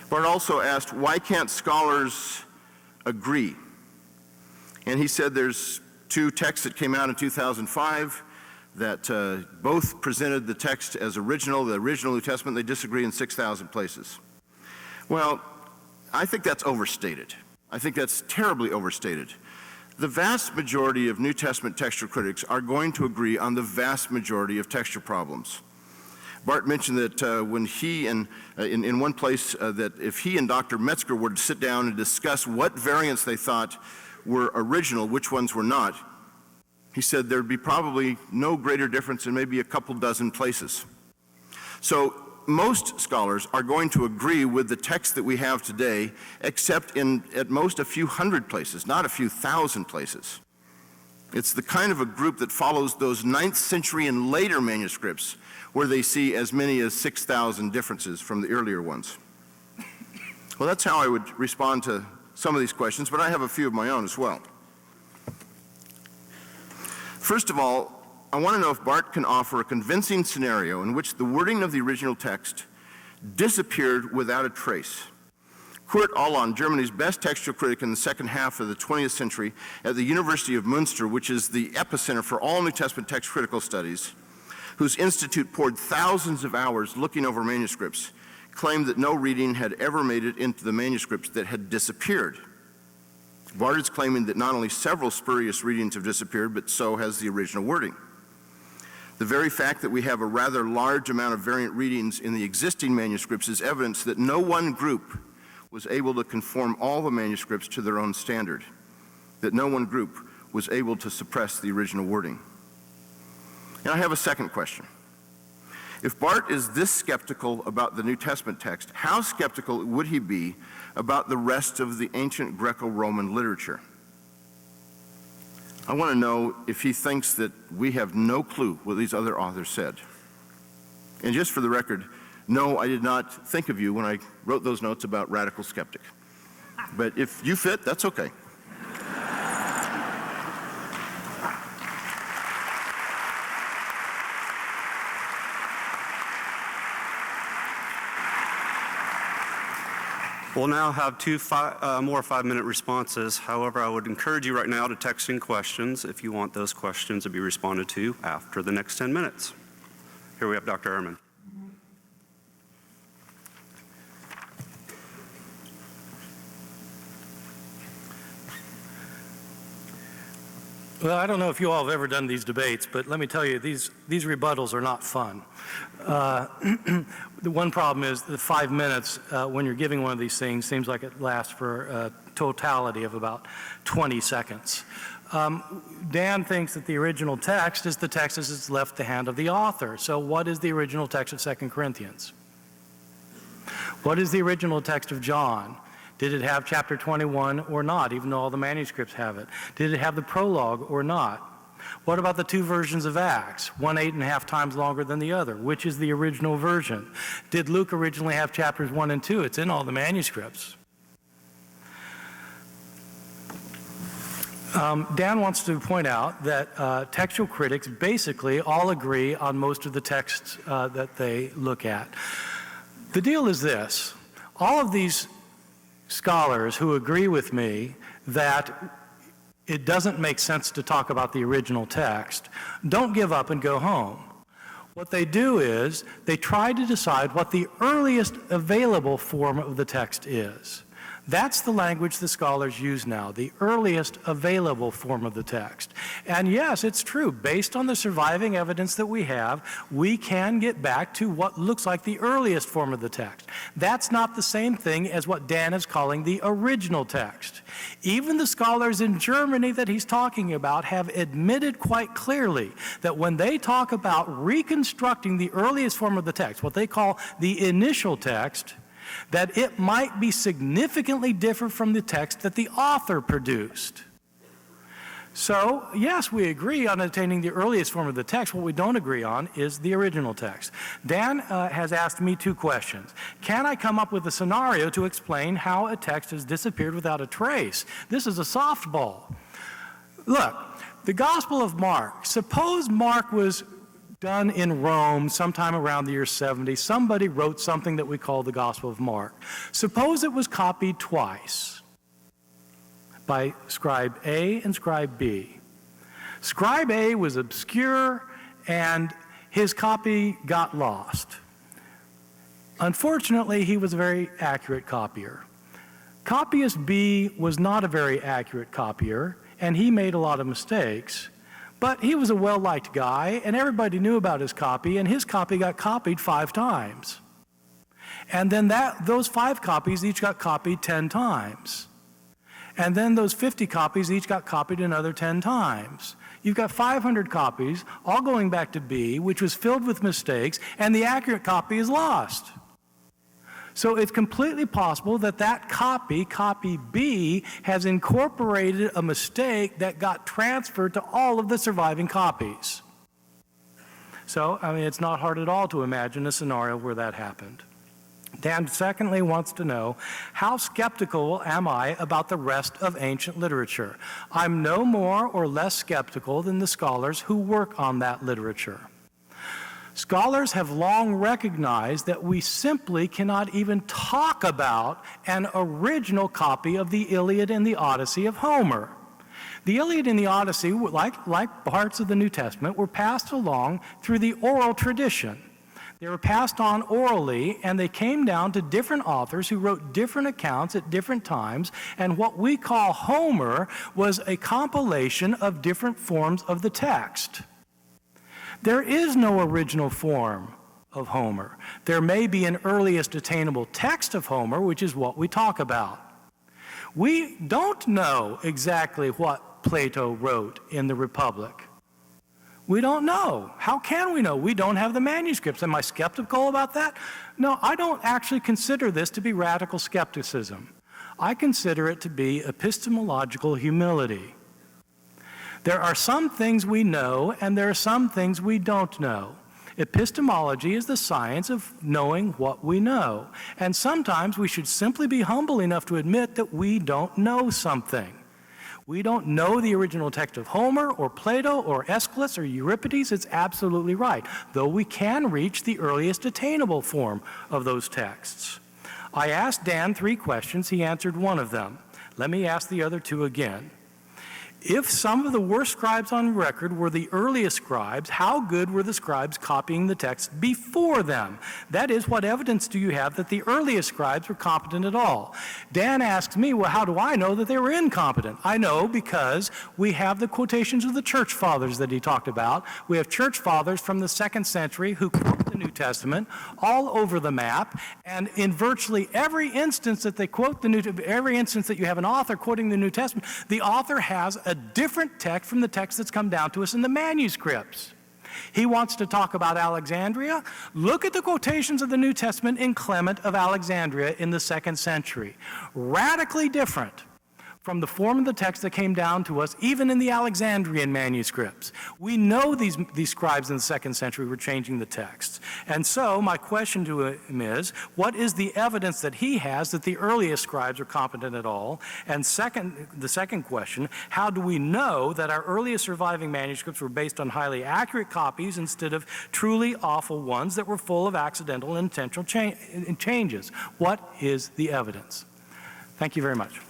Bart also asked, why can't scholars agree? And he said there's 2 texts that came out in 2005 that both presented the text as original, the original New Testament. They disagree in 6,000 places. Well, I think that's overstated. I think that's terribly overstated. The vast majority of New Testament textual critics are going to agree on the vast majority of textual problems. Bart mentioned that when he and in one place that if he and Dr. Metzger were to sit down and discuss what variants they thought were original, which ones were not, he said there'd be probably no greater difference in maybe a couple dozen places. So most scholars are going to agree with the text that we have today, except in at most a few hundred places, not a few thousand places. It's the kind of a group that follows those 9th century and later manuscripts where they see as many as 6,000 differences from the earlier ones. Well, that's how I would respond to some of these questions, but I have a few of my own as well. First of all, I want to know if Bart can offer a convincing scenario in which the wording of the original text disappeared without a trace. Kurt Aland, Germany's best textual critic in the second half of the 20th century at the University of Münster, which is the epicenter for all New Testament text critical studies, whose institute poured thousands of hours looking over manuscripts, claimed that no reading had ever made it into the manuscripts that had disappeared. Bart is claiming that not only several spurious readings have disappeared, but so has the original wording. The very fact that we have a rather large amount of variant readings in the existing manuscripts is evidence that no one group was able to conform all the manuscripts to their own standard, that no one group was able to suppress the original wording. And I have a second question. If Bart is this skeptical about the New Testament text, how skeptical would he be about the rest of the ancient Greco-Roman literature? I want to know if he thinks that we have no clue what these other authors said. And just for the record, no, I did not think of you when I wrote those notes about radical skeptic. But if you fit, that's okay. We'll now have 2 more 5-minute responses. However, I would encourage you right now to text in questions if you want those questions to be responded to after the next 10 minutes. Here we have Dr. Ehrman. Well, I don't know if you all have ever done these debates, but let me tell you, these rebuttals are not fun. The one problem is the 5 minutes when you're giving one of these things seems like it lasts for a totality of about 20 seconds. Dan thinks that the original text is the text as it's left the hand of the author. So what is the original text of 2 Corinthians? What is the original text of John? Did it have chapter 21 or not, even though all the manuscripts have it? Did it have the prologue or not? What about the 2 versions of Acts, one 8.5 times longer than the other? Which is the original version? Did Luke originally have chapters 1 and 2? It's in all the manuscripts. Dan wants to point out that textual critics basically all agree on most of the texts that they look at. The deal is this: all of these scholars who agree with me that it doesn't make sense to talk about the original text don't give up and go home. What they do is they try to decide what the earliest available form of the text is. That's the language the scholars use now, the earliest available form of the text. And yes, it's true. Based on the surviving evidence that we have, we can get back to what looks like the earliest form of the text. That's not the same thing as what Dan is calling the original text. Even the scholars in Germany that he's talking about have admitted quite clearly that when they talk about reconstructing the earliest form of the text, what they call the initial text, that it might be significantly different from the text that the author produced. So, yes, we agree on attaining the earliest form of the text. What we don't agree on is the original text. Dan has asked me two questions. Can I come up with a scenario to explain how a text has disappeared without a trace? This is a softball. Look, the Gospel of Mark. Suppose Mark was done in Rome sometime around the year 70. Somebody wrote something that we call the Gospel of Mark. Suppose it was copied twice by Scribe A and Scribe B. Scribe A was obscure and his copy got lost. Unfortunately, he was a very accurate copier. Copyist B was not a very accurate copier, and he made a lot of mistakes. But he was a well-liked guy, and everybody knew about his copy, and his copy got copied 5 times. And then those 5 copies each got copied 10 times. And then those 50 copies each got copied another 10 times. You've got 500 copies, all going back to B, which was filled with mistakes, and the accurate copy is lost. So it's completely possible that that copy B, has incorporated a mistake that got transferred to all of the surviving copies. So, I mean, it's not hard at all to imagine a scenario where that happened. Dan, secondly, wants to know, how skeptical am I about the rest of ancient literature? I'm no more or less skeptical than the scholars who work on that literature. Scholars have long recognized that we simply cannot even talk about an original copy of the Iliad and the Odyssey of Homer. The Iliad and the Odyssey, like parts of the New Testament, were passed along through the oral tradition. They were passed on orally, and they came down to different authors who wrote different accounts at different times, and what we call Homer was a compilation of different forms of the text. There is no original form of Homer. There may be an earliest attainable text of Homer, which is what we talk about. We don't know exactly what Plato wrote in the Republic. We don't know. How can we know? We don't have the manuscripts. Am I skeptical about that? No, I don't actually consider this to be radical skepticism. I consider it to be epistemological humility. There are some things we know, and there are some things we don't know. Epistemology is the science of knowing what we know. And sometimes we should simply be humble enough to admit that we don't know something. We don't know the original text of Homer or Plato or Aeschylus or Euripides. It's absolutely right, though we can reach the earliest attainable form of those texts. I asked Dan 3 questions. He answered one of them. Let me ask the other 2 again. If some of the worst scribes on record were the earliest scribes, how good were the scribes copying the text before them? That is, what evidence do you have that the earliest scribes were competent at all? Dan asks me, well, how do I know that they were incompetent? I know because we have the quotations of the church fathers that he talked about. We have church fathers from the 2nd century who quote the New Testament all over the map, and in virtually every instance that they quote every instance that you have an author quoting the New Testament, the author has a different text from the text that's come down to us in the manuscripts. He wants to talk about Alexandria. Look at the quotations of the New Testament in Clement of Alexandria in the 2nd century. Radically different from the form of the text that came down to us, even in the Alexandrian manuscripts. We know these scribes in the 2nd century were changing the texts. And so my question to him is, what is the evidence that he has that the earliest scribes are competent at all? And the second question, how do we know that our earliest surviving manuscripts were based on highly accurate copies instead of truly awful ones that were full of accidental and intentional changes? What is the evidence? Thank you very much.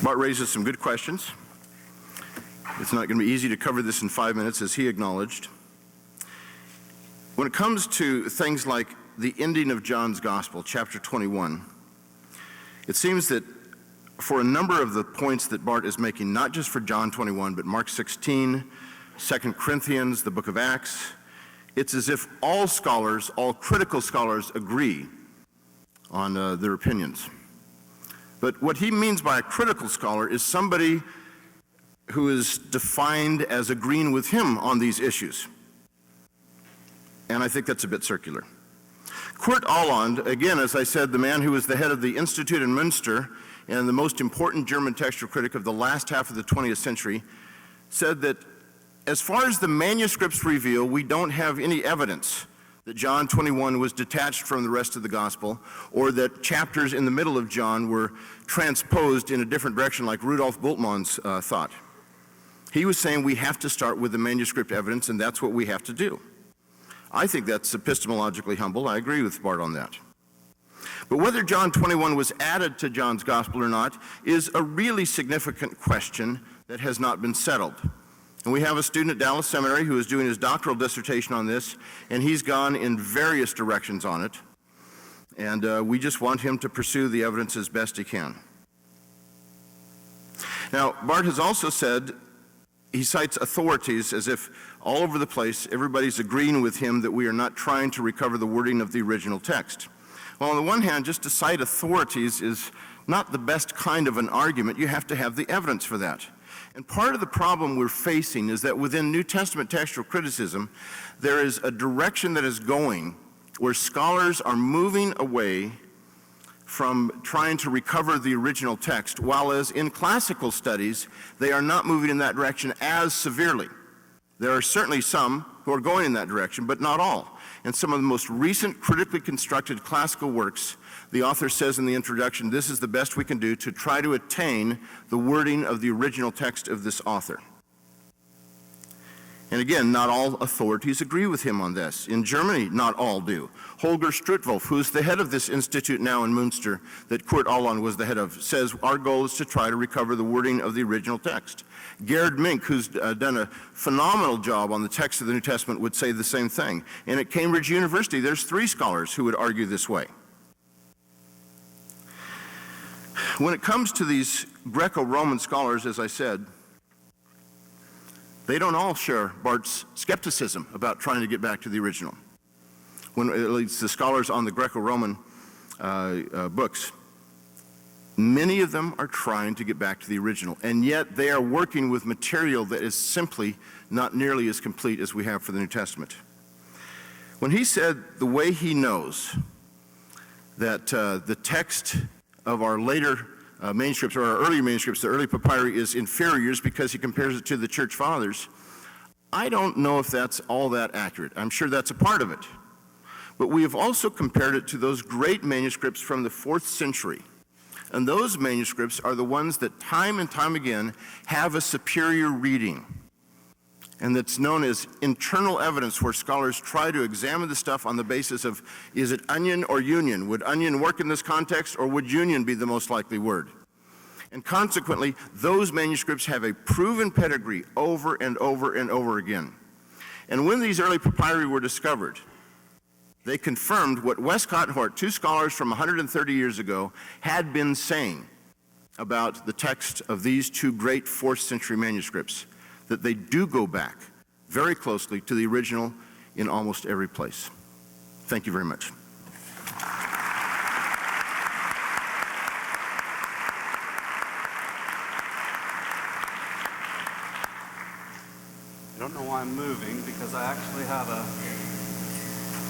Bart raises some good questions. It's not going to be easy to cover this in 5 minutes, as he acknowledged. When it comes to things like the ending of John's Gospel, chapter 21, it seems that for a number of the points that Bart is making, not just for John 21, but Mark 16, 2 Corinthians, the book of Acts, it's as if all scholars, all critical scholars, agree on their opinions. But what he means by a critical scholar is somebody who is defined as agreeing with him on these issues. And I think that's a bit circular. Kurt Aland, again, as I said, the man who was the head of the Institute in Münster and the most important German textual critic of the last half of the 20th century, said that as far as the manuscripts reveal, we don't have any evidence that John 21 was detached from the rest of the gospel, or that chapters in the middle of John were transposed in a different direction like Rudolf Bultmann's thought. He was saying we have to start with the manuscript evidence, and that's what we have to do. I think that's epistemologically humble. I agree with Bart on that. But whether John 21 was added to John's gospel or not is a really significant question that has not been settled. And we have a student at Dallas Seminary who is doing his doctoral dissertation on this, and he's gone in various directions on it. And we just want him to pursue the evidence as best he can. Now, Bart has also said, he cites authorities as if all over the place, everybody's agreeing with him that we are not trying to recover the wording of the original text. Well, on the one hand, just to cite authorities is not the best kind of an argument. You have to have the evidence for that. And part of the problem we're facing is that within New Testament textual criticism, there is a direction that is going where scholars are moving away from trying to recover the original text, while as in classical studies, they are not moving in that direction as severely. There are certainly some who are going in that direction, but not all. In some of the most recent critically constructed classical works, the author says in the introduction, this is the best we can do to try to attain the wording of the original text of this author. And again, not all authorities agree with him on this. In Germany, not all do. Holger Struttwolf, who's the head of this institute now in Münster, that Kurt Aland was the head of, says our goal is to try to recover the wording of the original text. Gerhard Mink, who's done a phenomenal job on the text of the New Testament, would say the same thing. And at Cambridge University, there's 3 scholars who would argue this way. When it comes to these Greco-Roman scholars, as I said, they don't all share Bart's skepticism about trying to get back to the original. When at least the scholars on the Greco-Roman books, many of them are trying to get back to the original, and yet they are working with material that is simply not nearly as complete as we have for the New Testament. When he said the way he knows that the text of our later manuscripts, or our earlier manuscripts, the early papyri, is inferior is because he compares it to the church fathers. I don't know if that's all that accurate. I'm sure that's a part of it. But we have also compared it to those great manuscripts from the 4th century. And those manuscripts are the ones that time and time again have a superior reading. And that's known as internal evidence, where scholars try to examine the stuff on the basis of, is it onion or union? Would onion work in this context, or would union be the most likely word? And consequently, those manuscripts have a proven pedigree over and over and over again. And when these early papyri were discovered, they confirmed what Westcott and Hort, 2 scholars from 130 years ago, had been saying about the text of these 2 great 4th century manuscripts, that they do go back very closely to the original in almost every place. Thank you very much. I don't know why I'm moving because I actually have a...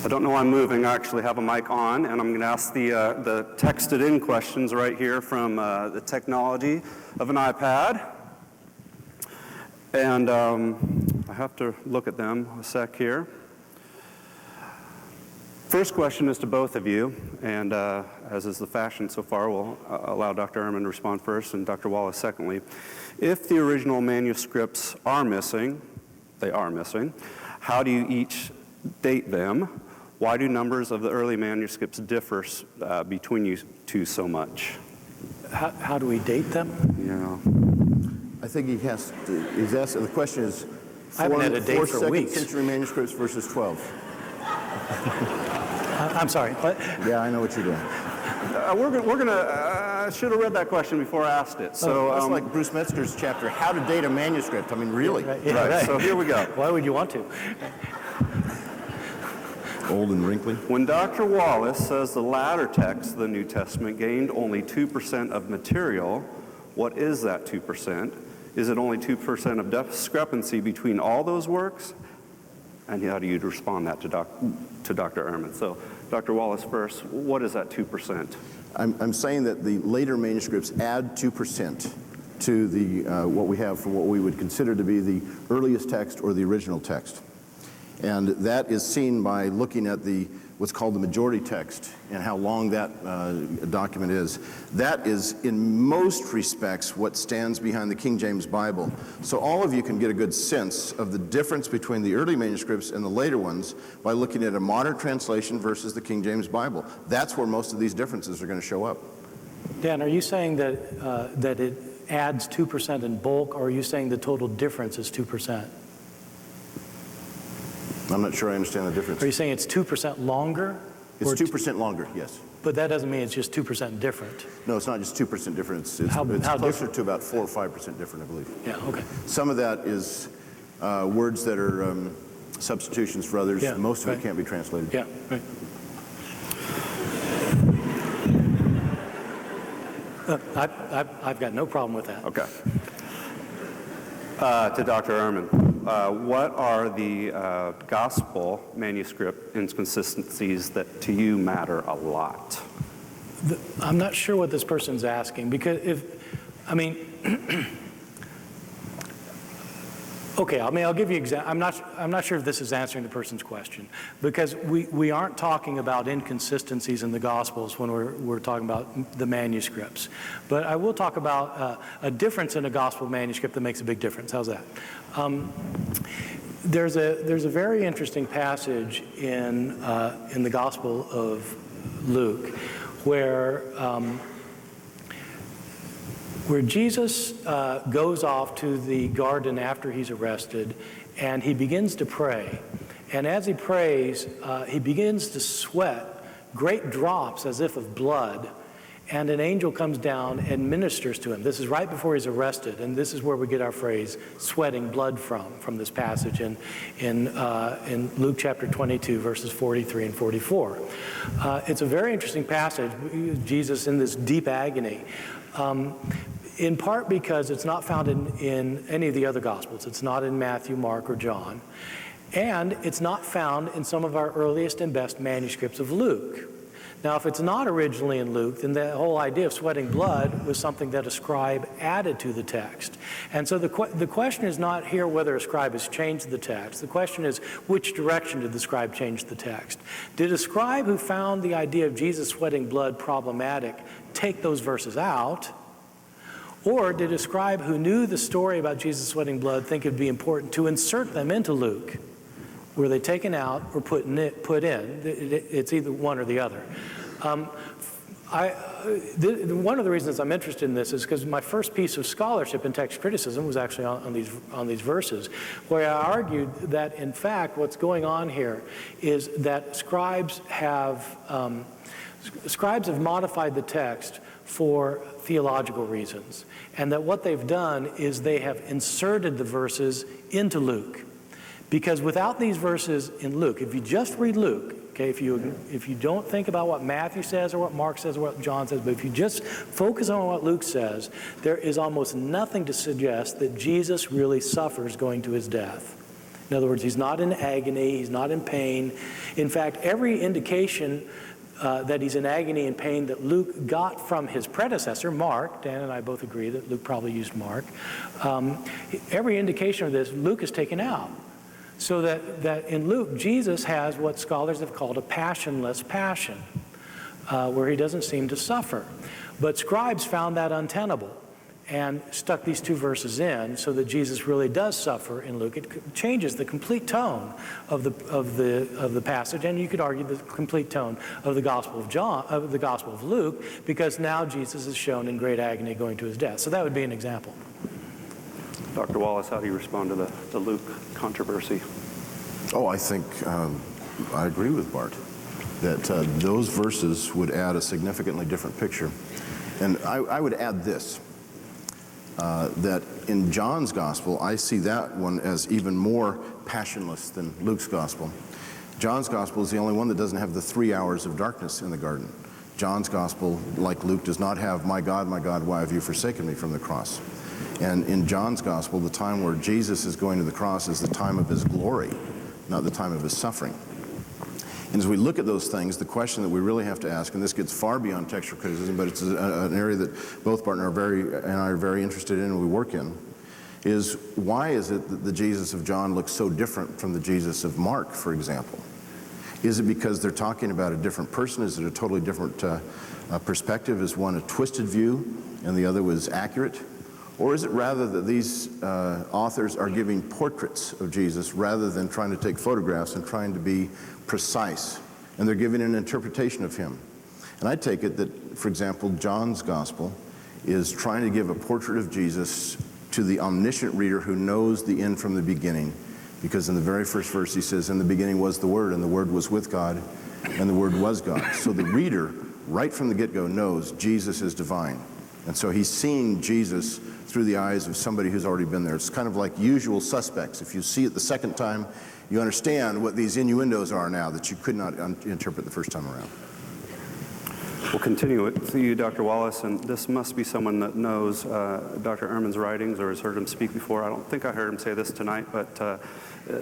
I don't know why I'm moving. I actually have a mic on, and I'm going to ask the texted-in questions right here from the technology of an iPad. And I have to look at them a sec here. First question is to both of you, and as is the fashion so far, we'll allow Dr. Ehrman to respond first and Dr. Wallace secondly. If the original manuscripts are missing, they are missing, how do you each date them? Why do numbers of the early manuscripts differ between you two so much? How do we date them? I think he's asked, the question is, I haven't had a date for weeks. 2nd century manuscripts versus 12. I'm sorry, what? Yeah, I know what you're doing. We're gonna should have read that question before I asked it. So that's like Bruce Metzger's chapter, How to Date a Manuscript. I mean, really. Right. So here we go. Why would you want to? Old and wrinkly. When Dr. Wallace says the latter text of the New Testament gained only 2% of material, what is that 2%? Is it only 2% of discrepancy between all those works? And how do you respond that to Dr. Ehrman? So, Dr. Wallace first, what is that 2%? I'm saying that the later manuscripts add 2% to the what we have for what we would consider to be the earliest text or the original text. And that is seen by looking at what's called the majority text and how long that document is. That is, in most respects, what stands behind the King James Bible. So all of you can get a good sense of the difference between the early manuscripts and the later ones by looking at a modern translation versus the King James Bible. That's where most of these differences are going to show up. Dan, are you saying that, that it adds 2% in bulk, or are you saying the total difference is 2%? I'm not sure I understand the difference. Are you saying it's 2% longer? It's 2% longer, yes. But that doesn't mean it's just 2% different. No, it's not just 2% difference. It's How closer different? to about 4 or 5% different, I believe. Yeah, okay. Some of that is words that are substitutions for others. Yeah, Most of right. it can't be translated. Yeah, right. I've got no problem with that. Okay. To Dr. Ehrman, what are the gospel manuscript inconsistencies that to you matter a lot? I'm not sure what this person's asking, because okay, I'll give you I'm not sure if this is answering the person's question, because we aren't talking about inconsistencies in the Gospels when we're talking about the manuscripts. But I will talk about a difference in a Gospel manuscript that makes a big difference. How's that? There's a very interesting passage in the Gospel of Luke where Jesus goes off to the garden after he's arrested, and he begins to pray. And as he prays, he begins to sweat great drops as if of blood, and an angel comes down and ministers to him. This is right before he's arrested, and this is where we get our phrase, sweating blood from this passage in Luke chapter 22, verses 43 and 44. It's a very interesting passage, Jesus in this deep agony. In part because it's not found in any of the other Gospels. It's not in Matthew, Mark, or John. And it's not found in some of our earliest and best manuscripts of Luke. Now, if it's not originally in Luke, then the whole idea of sweating blood was something that a scribe added to the text. And so the question is not here whether a scribe has changed the text. The question is, which direction did the scribe change the text? Did a scribe who found the idea of Jesus sweating blood problematic take those verses out? Or did a scribe who knew the story about Jesus sweating blood think it would be important to insert them into Luke? Were they taken out or put in? It's either one or the other. One of the reasons I'm interested in this is because my first piece of scholarship in text criticism was actually on these verses, where I argued that, in fact, what's going on here is that scribes have modified the text for theological reasons, and that what they've done is they have inserted the verses into Luke. Because without these verses in Luke, if you just read Luke, Okay, if you don't think about what Matthew says or what Mark says or what John says, but if you just focus on what Luke says, there is almost nothing to suggest that Jesus really suffers going to his death. In other words, he's not in agony, he's not in pain. In fact, every indication that he's in agony and pain that Luke got from his predecessor, Mark, Dan and I both agree that Luke probably used Mark, every indication of this, Luke has taken out. So that in Luke, Jesus has what scholars have called a passionless passion, where he doesn't seem to suffer. But scribes found that untenable and stuck these two verses in so that Jesus really does suffer in Luke. It changes the complete tone of the passage, and you could argue the complete tone of the Gospel of Luke, because now Jesus is shown in great agony going to his death. So that would be an example. Dr. Wallace, how do you respond to the Luke controversy? Oh, I think I agree with Bart that those verses would add a significantly different picture. And I would add this, that in John's gospel, I see that one as even more passionless than Luke's gospel. John's gospel is the only one that doesn't have the 3 hours of darkness in the garden. John's gospel, like Luke, does not have, my God, why have you forsaken me," from the cross. And in John's gospel, the time where Jesus is going to the cross is the time of his glory, not the time of his suffering. And as we look at those things, the question that we really have to ask, and this gets far beyond textual criticism, but it's an area that both Bart and I are very interested in and we work in, is why is it that the Jesus of John looks so different from the Jesus of Mark, for example? Is it because they're talking about a different person? Is it a totally different perspective? Is one a twisted view and the other was accurate? Or is it rather that these authors are giving portraits of Jesus rather than trying to take photographs and trying to be precise, and they're giving an interpretation of him? And I take it that, for example, John's gospel is trying to give a portrait of Jesus to the omniscient reader who knows the end from the beginning, because in the very first verse he says, "In the beginning was the Word, and the Word was with God, and the Word was God." So the reader, right from the get-go, knows Jesus is divine. And so he's seeing Jesus through the eyes of somebody who's already been there. It's kind of like Usual Suspects. If you see it the second time, you understand what these innuendos are now that you could not interpret the first time around. We'll continue with you, Dr. Wallace, and this must be someone that knows Dr. Ehrman's writings or has heard him speak before. I don't think I heard him say this tonight, but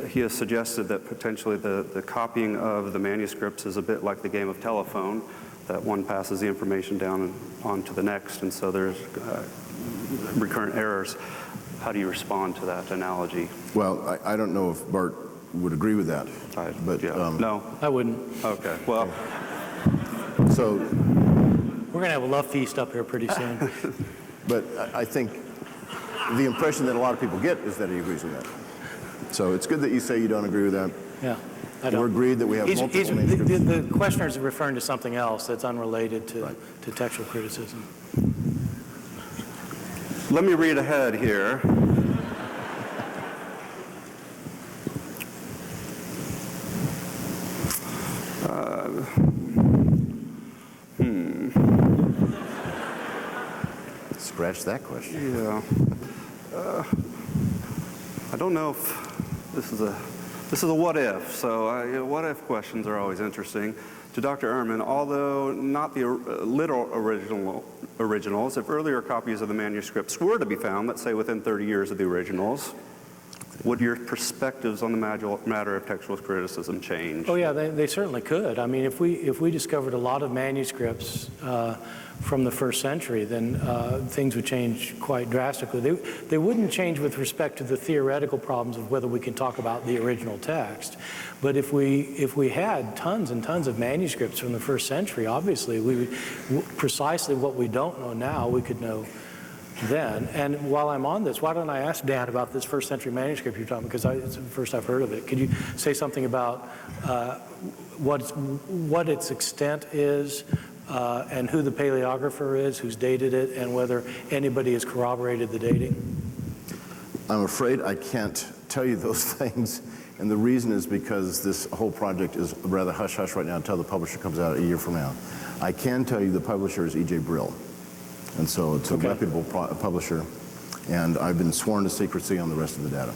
he has suggested that potentially the copying of the manuscripts is a bit like the game of telephone, that one passes the information down and on to the next, and so there's recurrent errors. How do you respond to that analogy? Well, I don't know if Bart would agree with that, but no, I wouldn't. Okay, well, so We're going to have a love feast up here pretty soon. but I think the impression that a lot of people get is that he agrees with that. So it's good that you say you don't agree with that. Yeah, I don't. We're agreed that we have multiple manuscripts. The questioner is referring to something else that's unrelated to, Right. to textual criticism. let me read ahead here. Scratch that question. Yeah. I don't know if this is a what if. So what if questions are always interesting. To Dr. Ehrman, although not the literal originals, if earlier copies of the manuscripts were to be found, let's say within 30 years of the originals, would your perspectives on the matter of textual criticism change? Oh yeah, they certainly could. I mean, if we discovered a lot of manuscripts from the first century, then things would change quite drastically. They wouldn't change with respect to the theoretical problems of whether we can talk about the original text. But if we had tons and tons of manuscripts from the first century, obviously we would, precisely what we don't know now, we could know then. And while I'm on this, why don't I ask Dan about this first century manuscript you're talking about, because it's the first I've heard of it. Could you say something about what its extent is, and who the paleographer is, who's dated it, and whether anybody has corroborated the dating? I'm afraid I can't tell you those things, and the reason is because this whole project is rather hush-hush right now until the publisher comes out a year from now. I can tell you the publisher is E.J. Brill, and so it's a reputable publisher, and I've been sworn to secrecy on the rest of the data.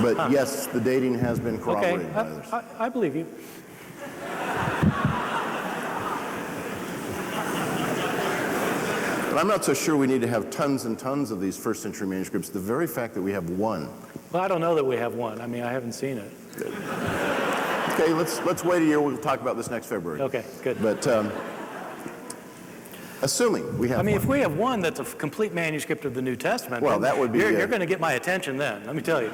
But yes, the dating has been corroborated Okay, by others. I believe you. But I'm not so sure we need to have tons and tons of these first century manuscripts. The very fact that we have one. Well, I don't know that we have one. I mean, I haven't seen it. Okay, let's wait a year. We'll talk about this next February. Okay, good. But assuming we have I mean, one. if we have one that's a complete manuscript of the New Testament, Well, then that would be, you're going to get my attention then, let me tell you.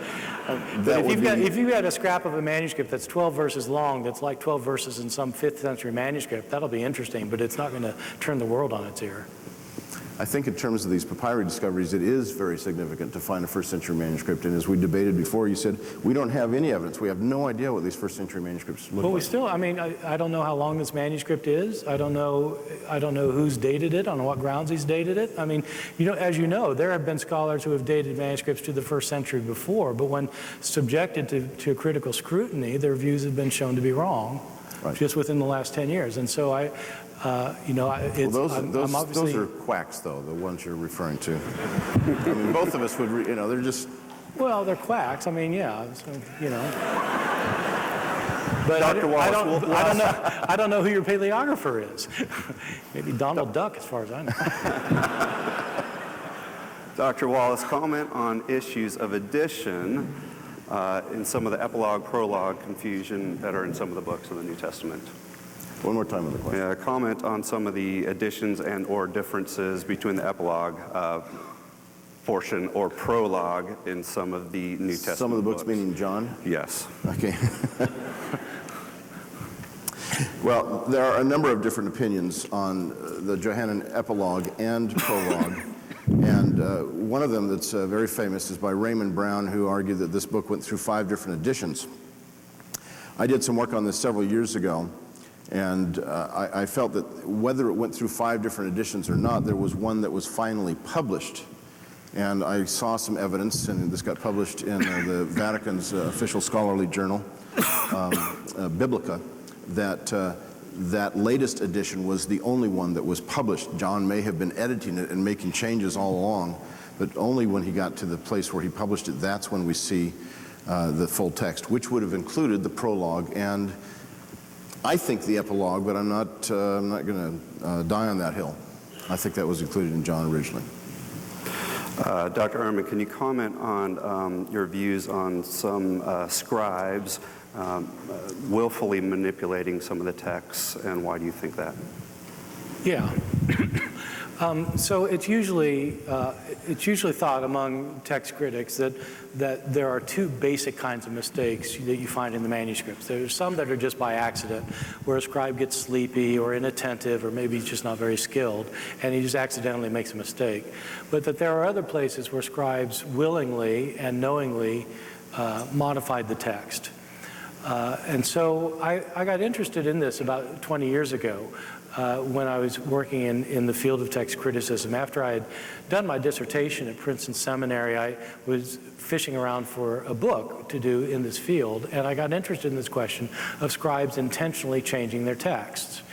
But if you've got a scrap of a manuscript that's 12 verses long, that's like 12 verses in some 5th century manuscript, that'll be interesting, but it's not going to turn the world on its ear. I think in terms of these papyri discoveries, it is very significant to find a first century manuscript. And as we debated before, you said, we don't have any evidence. We have no idea what these first century manuscripts look But we like. still, I mean, I don't know how long this manuscript is. I don't know who's dated it, on what grounds he's dated it. I mean, as you know, there have been scholars who have dated manuscripts to the 1st century before, but when subjected to critical scrutiny, their views have been shown to be wrong, Right. just within the last 10 years. And so I'm obviously... Those are quacks, though, the ones you're referring to. I mean, both of us would, they're just... Well, they're quacks. I mean, yeah, so, But Dr. Wallace, I don't know who your paleographer is. Maybe Donald Duck, as far as I know. Dr. Wallace, comment on issues of addition in some of the epilogue, prologue confusion that are in some of the books of the New Testament. One more time on the question. Yeah, comment on some of the additions and or differences between the epilogue portion or prologue in some of the New Testament Some of the books meaning John? Yes. Okay. Well, there are a number of different opinions on the Johannine epilogue and prologue. And one of them that's very famous is by Raymond Brown, who argued that this book went through 5 different editions. I did some work on this several years ago, and I felt that whether it went through 5 different editions or not, there was one that was finally published. And I saw some evidence, and this got published in the Vatican's official scholarly journal, Biblica, that that latest edition was the only one that was published. John may have been editing it and making changes all along, but only when he got to the place where he published it, that's when we see the full text, which would have included the prologue and I think the epilogue, but I'm not going to die on that hill. I think that was included in John originally. Dr. Ehrman, can you comment on your views on some scribes willfully manipulating some of the texts, and why do you think that? Yeah. So it's usually thought among text critics that there are 2 basic kinds of mistakes that you find in the manuscripts. There's some that are just by accident, where a scribe gets sleepy or inattentive, or maybe he's just not very skilled, and he just accidentally makes a mistake. But that there are other places where scribes willingly and knowingly modified the text. And so I got interested in this about 20 years ago. When I was working in the field of text criticism. After I had done my dissertation at Princeton Seminary, I was fishing around for a book to do in this field, and I got interested in this question of scribes intentionally changing their texts.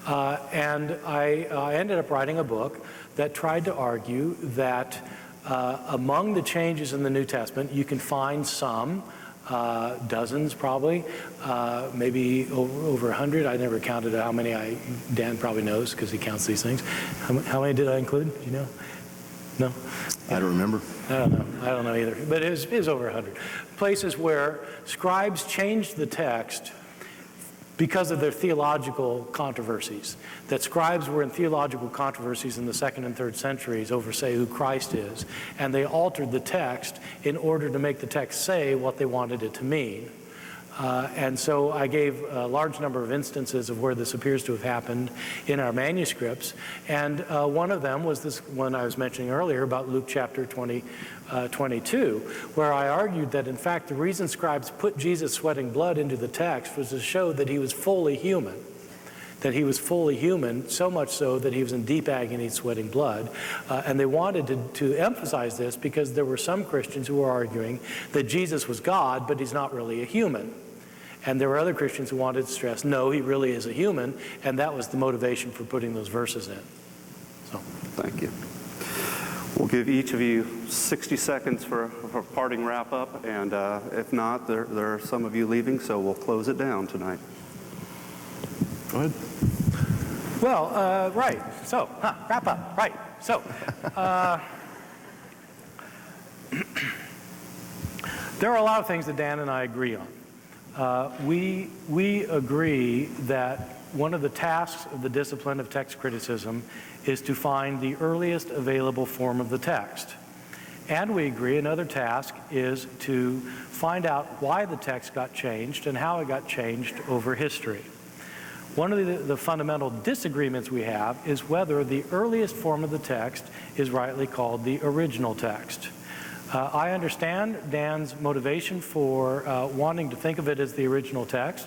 And I ended up writing a book that tried to argue that among the changes in the New Testament, you can find some, dozens probably, maybe over 100. I never counted how many. Dan probably knows because he counts these things. How many did I include? Do you know? No? I don't remember. I don't know. I don't know either. But it was over 100. Places where scribes changed the text because of their theological controversies. That scribes were in theological controversies in the 2nd and 3rd centuries over, say, who Christ is, and they altered the text in order to make the text say what they wanted it to mean. And so I gave a large number of instances of where this appears to have happened in our manuscripts. And one of them was this one I was mentioning earlier about Luke chapter 22, where I argued that, in fact, the reason scribes put Jesus sweating blood into the text was to show that he was fully human. That he was fully human, so much so that he was in deep agony sweating blood. And they wanted to emphasize this because there were some Christians who were arguing that Jesus was God, but he's not really a human. And there were other Christians who wanted to stress, no, he really is a human, and that was the motivation for putting those verses in. So. Thank you. We'll give each of you 60 seconds for a parting wrap-up, and if not, there are some of you leaving, so we'll close it down tonight. Go ahead. Well, right. So, wrap up. Right. So, there are a lot of things that Dan and I agree on. We agree that one of the tasks of the discipline of text criticism is to find the earliest available form of the text. And we agree another task is to find out why the text got changed and how it got changed over history. One of the fundamental disagreements we have is whether the earliest form of the text is rightly called the original text. I understand Dan's motivation for wanting to think of it as the original text,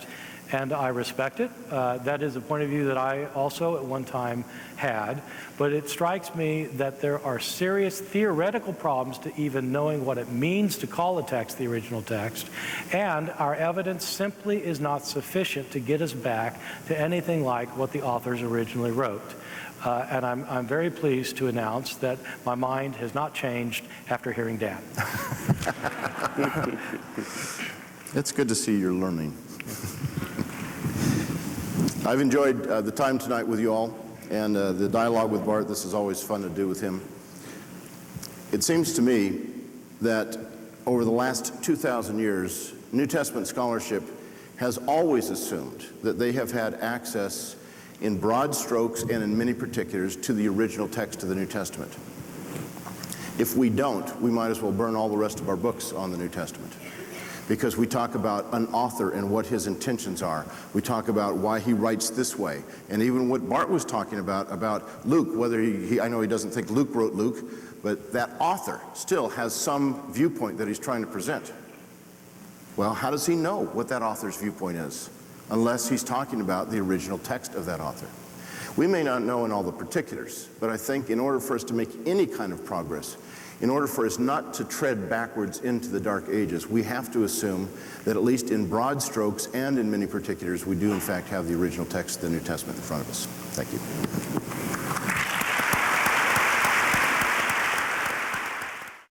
and I respect it. That is a point of view that I also at one time had, but it strikes me that there are serious theoretical problems to even knowing what it means to call a text the original text, and our evidence simply is not sufficient to get us back to anything like what the authors originally wrote. And I'm very pleased to announce that my mind has not changed after hearing Dan. It's good to see you're learning. I've enjoyed the time tonight with you all and the dialogue with Bart. This is always fun to do with him. It seems to me that over the last 2,000 years, New Testament scholarship has always assumed that they have had access in broad strokes and in many particulars to the original text of the New Testament. If we don't, we might as well burn all the rest of our books on the New Testament, because we talk about an author and what his intentions are. We talk about why he writes this way. And even what Bart was talking about Luke, whether I know he doesn't think Luke wrote Luke, but that author still has some viewpoint that he's trying to present. Well, how does he know what that author's viewpoint is, unless he's talking about the original text of that author? We may not know in all the particulars, but I think in order for us to make any kind of progress, in order for us not to tread backwards into the Dark Ages, we have to assume that at least in broad strokes and in many particulars, we do in fact have the original text of the New Testament in front of us. Thank you.